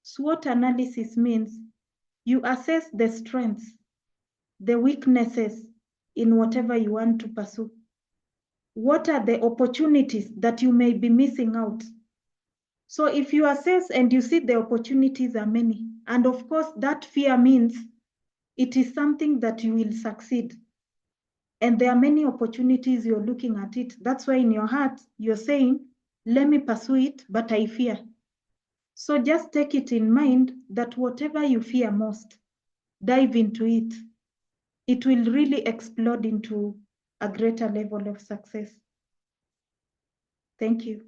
SWOT analysis means you assess the strengths, the weaknesses in whatever you want to pursue. What are the opportunities that you may be missing out? So if you assess and you see the opportunities are many, and of course that fear means it is something that you will succeed. And there are many opportunities, you're looking at it. That's why in your heart, you're saying, let me pursue it, but I fear. So just take it in mind that whatever you fear most, dive into it. It will really explode into a greater level of success. Thank you.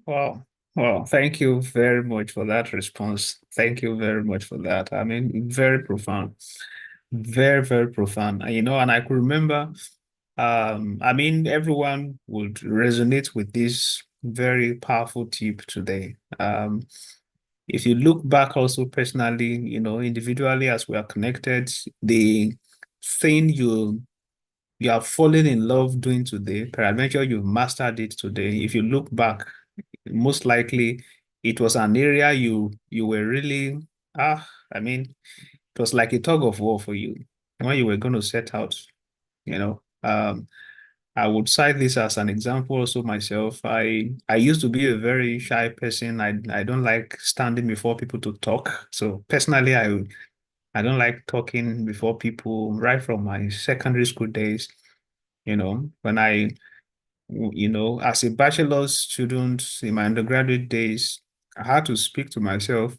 Wow. Well, thank you very much for that response. Thank you very much for that. I mean, very profound. Very, very profound. And, and I could remember, I mean, everyone would resonate with this very powerful tip today. If you look back also personally, individually as we are connected, the thing you are falling in love doing today, peradventure you've mastered it today. If you look back, most likely it was an area you were really I mean, it was like a tug of war for you when you were going to set out, you know. I would cite this as an example also myself. I used to be a very shy person. I don't like standing before people to talk. So personally, I don't like talking before people right from my secondary school days. When as a bachelor's student in my undergraduate days, I had to speak to myself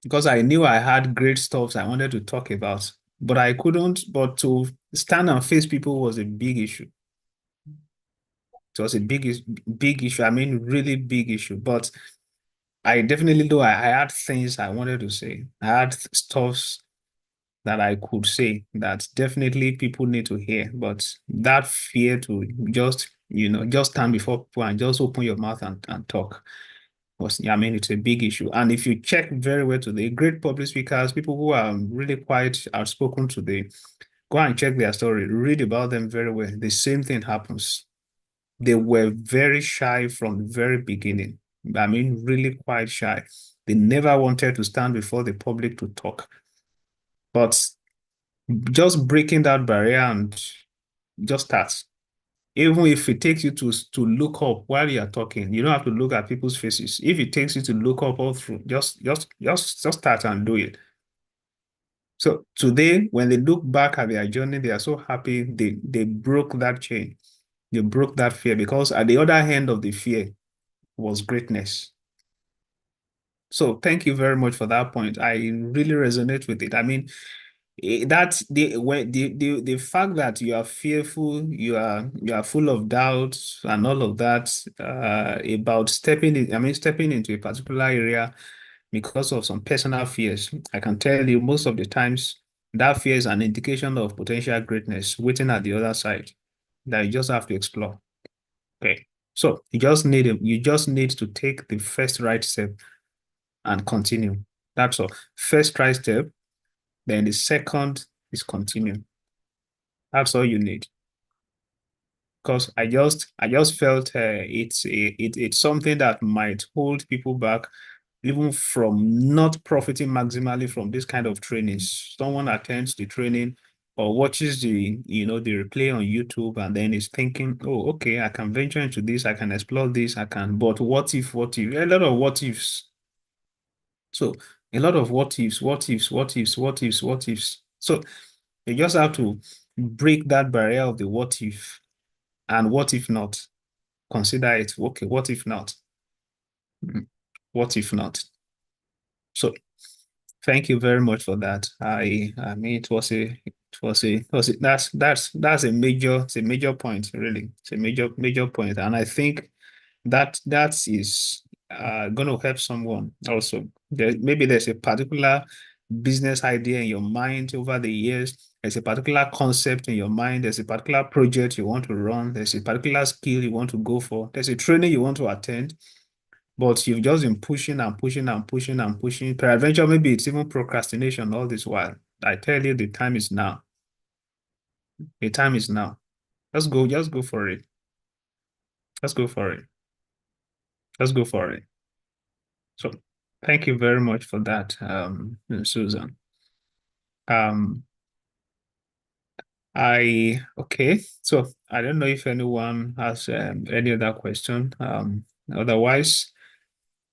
because I knew I had great stuff I wanted to talk about, but I couldn't. But to stand and face people was a big issue. It was a big issue. I mean, really big issue. But I definitely know I had things I wanted to say. I had stuff that I could say that definitely people need to hear. But that fear to just stand before people and just open your mouth and talk I mean, it's a big issue. And if you check very well today, great public speakers, people who are really quite outspoken today, go and check their story, read about them very well. The same thing happens. They were very shy from the very beginning. I mean, really quite shy. They never wanted to stand before the public to talk. But just breaking that barrier and just start. Even if it takes you to look up while you're talking, you don't have to look at people's faces. If it takes you to look up all through, just start and do it. So today, when they look back at their journey, they are so happy they broke that chain. They broke that fear because at the other end of the fear was greatness. So thank you very much for that point. I really resonate with it. I mean, that's the fact that you are fearful, you are full of doubts and all of that about stepping into a particular area because of some personal fears. I can tell you most of the times that fear is an indication of potential greatness waiting at the other side that you just have to explore. Okay. So you just need to take the first right step and continue. That's all. First right step, then the second is continue. That's all you need. Because I just felt it's something that might hold people back even from not profiting maximally from this kind of trainings. Someone attends the training or watches the replay on YouTube and then is thinking, oh, okay, I can venture into this, I can explore this, but what if, a lot of what ifs. So a lot of what ifs, what ifs, what ifs, what ifs, what ifs. So you just have to break that barrier of the what if and what if not. Consider it, okay, what if not? What if not? So thank you very much for that. I mean that's a major point, really. It's a major point. And I think that is going to help someone also. Maybe there's a particular business idea in your mind over the years. There's a particular concept in your mind. There's a particular project you want to run. There's a particular skill you want to go for. There's a training you want to attend, but you've just been pushing and pushing and pushing and pushing. Peradventure, maybe it's even procrastination all this while. I tell you, the time is now. The time is now. Just go for it. Let's go for it. Let's go for it. So thank you very much for that, Susan. Um, okay. So I don't know if anyone has any other question. Otherwise,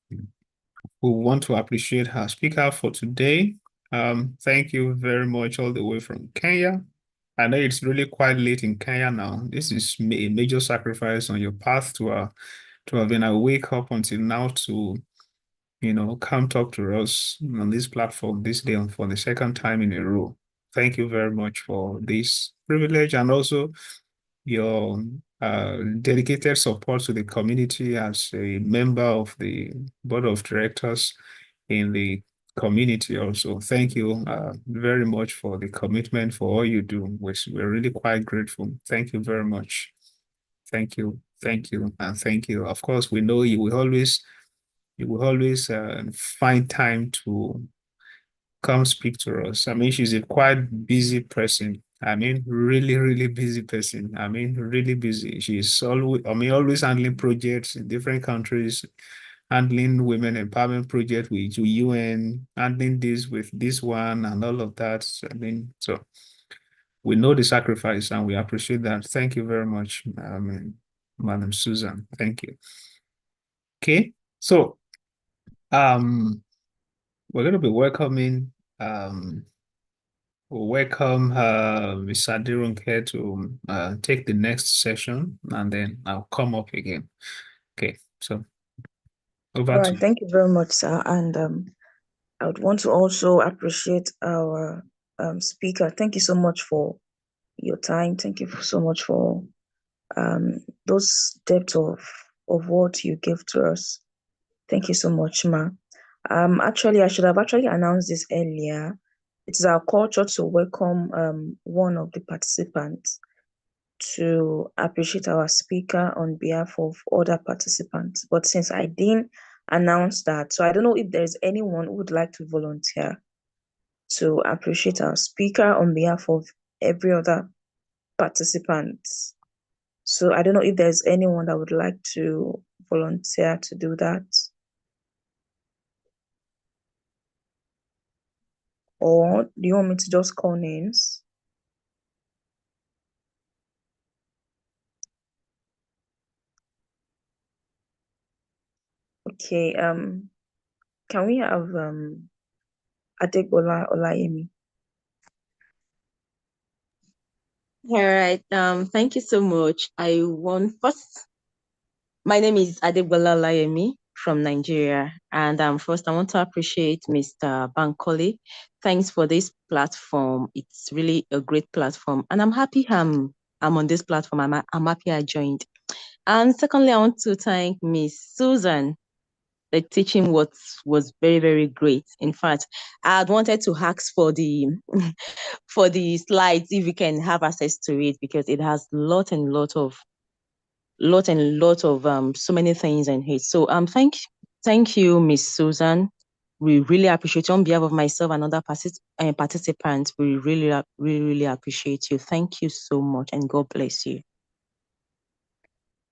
we want to appreciate our speaker for today. Thank you very much all the way from Kenya. I know it's really quite late in Kenya now. This is a major sacrifice on your path to have been awake up until now to come talk to us on this platform this day for the second time in a row. thank you very much for this privilege and also your dedicated support to the community as a member of the board of directors in the community also. Thank you very much for the commitment for all you do. We're really quite grateful. Thank you very much. Thank you, and thank you. Of course, we know you will always find time to come speak to us. I mean, she's a quite busy person. I mean, really, really busy person. I mean, really busy. She's always, I mean, always handling projects in different countries, handling women empowerment project with UN, handling this with this one and all of that. I mean, so we know the sacrifice and we appreciate that. Thank you very much, Madam Susan. Thank you. Okay, so we're going to be welcoming we'll welcome Ms. Adirunke to take the next session, and then I'll come up again. Okay, so over All to right, thank you very much, sir. And I would want to also appreciate our speaker. Thank you so much for your time. Thank you so much for those depth of what you gave to us. Thank you so much, ma. Actually, I should have actually announced this earlier. It is our culture to welcome one of the participants to appreciate our speaker on behalf of other participants. But since I didn't announce that, so I don't know if there's anyone who would like to volunteer to appreciate our speaker on behalf of every other participant. So I don't know if there's anyone that would like to volunteer to do that. Or do you want me to just call names? Okay, can we have Adegbola Olayemi? All right. Thank you so much. I want first. My name is Adegbola Olayemi from Nigeria, and first I want to appreciate Mr. Bankole. Thanks for this platform. It's really a great platform, and I'm happy I'm on this platform. I'm happy I joined. And secondly, I want to thank Miss Susan. The teaching was very, very great. In fact, I had wanted to ask for the for the slides if we can have access to it, because it has lot and lot of so many things in it. So thank you, Miss Susan. We really appreciate you on behalf of myself and other participants. We really appreciate you. Thank you so much, and God bless you.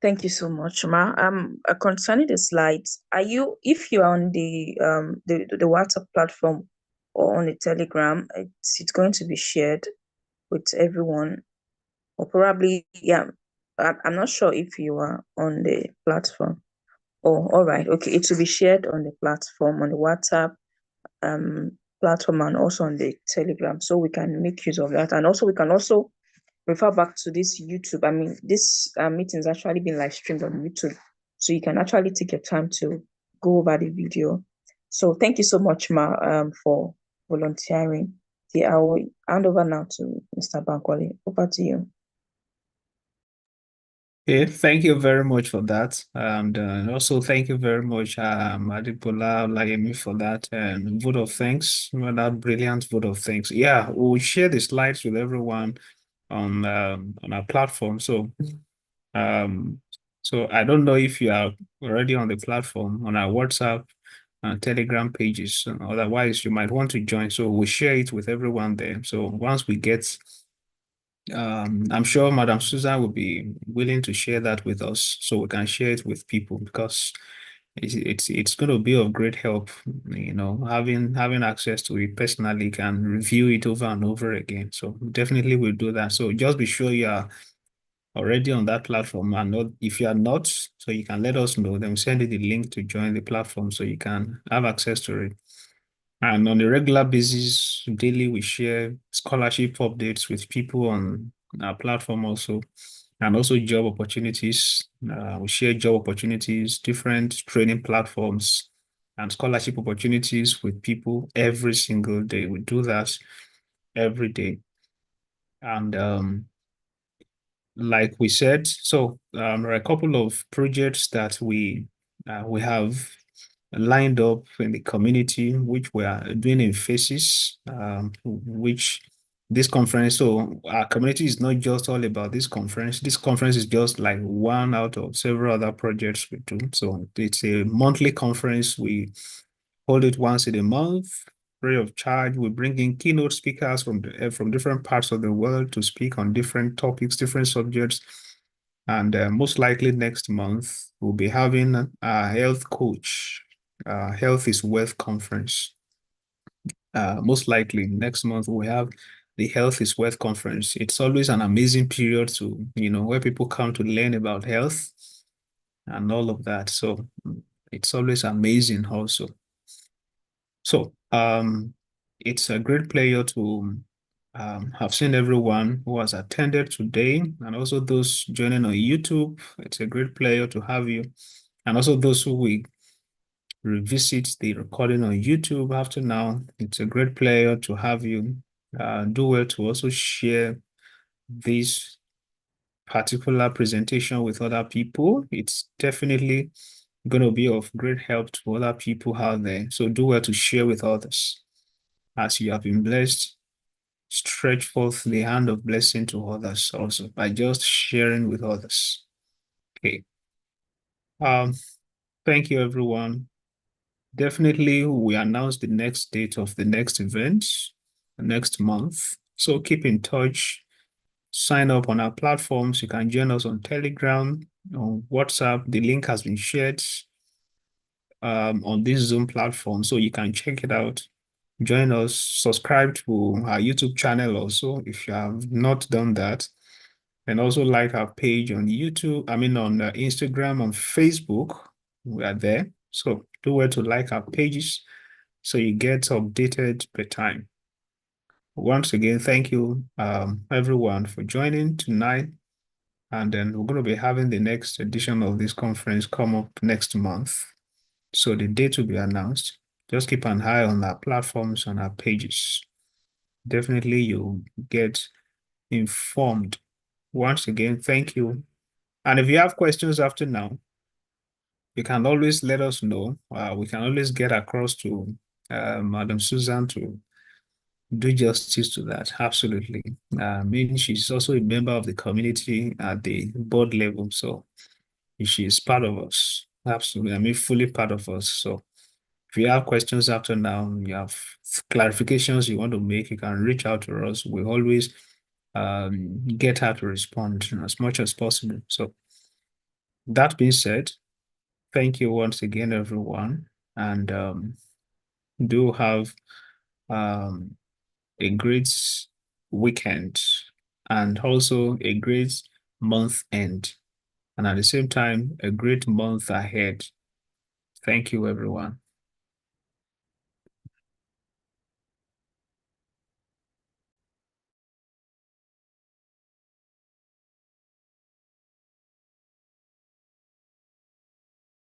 Thank you so much, ma. Concerning the slides, if you're on the WhatsApp platform or on the Telegram, it's going to be shared with everyone, or probably, yeah. I'm not sure if you are on the platform. Oh, all right. Okay, it will be shared on the platform, on the WhatsApp platform, and also on the Telegram, so we can make use of that. And also, we can also refer back to this YouTube. I mean, this meeting has actually been live streamed on YouTube, so you can actually take your time to go over the video. So thank you so much, ma, for volunteering. Okay, I will hand over now to Mr. Bankole. Over to you. Okay, thank you very much for that. And also thank you very much, Adibola Olayemi, for that vote of thanks, that brilliant vote of thanks. Yeah, we'll share the slides with everyone on our platform. So I don't know if you are already on the platform on our WhatsApp and Telegram pages. Otherwise, you might want to join. So we'll share it with everyone there. So once we get I'm sure Madam Susan will be willing to share that with us so we can share it with people, because it's going to be of great help, having access to it personally, can review it over and over again. So definitely we'll do that. So just be sure you are already on that platform, and not, if you are not, so you can let us know, then we send you the link to join the platform so you can have access to it. And on a regular basis, daily, we share scholarship updates with people on our platform also, and also job opportunities. We share job opportunities, different training platforms, and scholarship opportunities with people every single day. We do that. every day. And like we said, so there are a couple of projects that we have lined up in the community, which we are doing in phases, which this conference, so our community is not just all about this conference. This conference is just like one out of several other projects we do. So it's a monthly conference. We hold it once in a month, free of charge. We bring in keynote speakers from different parts of the world to speak on different topics, different subjects. And most likely next month, we'll be having a health coach, Health is Wealth conference. Most likely next month, we have the Health is Wealth conference. It's always an amazing period to, where people come to learn about health and all of that. So it's always amazing also. So it's a great pleasure to have seen everyone who has attended today and also those joining on YouTube. It's a great pleasure to have you. And also those who will revisit the recording on YouTube after now. It's a great pleasure to have you. Do well to also share this particular presentation with other people. It's definitely going to be of great help to other people out there. So do well to share with others. As you have been blessed, stretch forth the hand of blessing to others also by just sharing with others. Okay. Thank you, everyone. Definitely, we announce the next date of the next event next month. So keep in touch. Sign up on our platforms. You can join us on Telegram, on WhatsApp. The link has been shared on this Zoom platform, so you can check it out. Join us, subscribe to our YouTube channel also if you have not done that. And also like our page on YouTube, on Instagram and Facebook. We are there. So do well to like our pages so you get updated per time. Once again, thank you everyone for joining tonight. And then we're going to be having the next edition of this conference come up next month. So the date will be announced. Just keep an eye on our platforms, on our pages. Definitely you'll get informed. Once again, thank you. And if you have questions after now, you can always let us know. We can always get across to Madam Susan to do justice to that. Absolutely. She's also a member of the community at the board level. So she is part of us. Absolutely. Fully part of us. So if you have questions after now, you have clarifications you want to make, you can reach out to us. We always get her to respond as much as possible. So that being said, thank you once again, everyone. And do have a great weekend and also a great month end. And at the same time, a great month ahead. Thank you, everyone.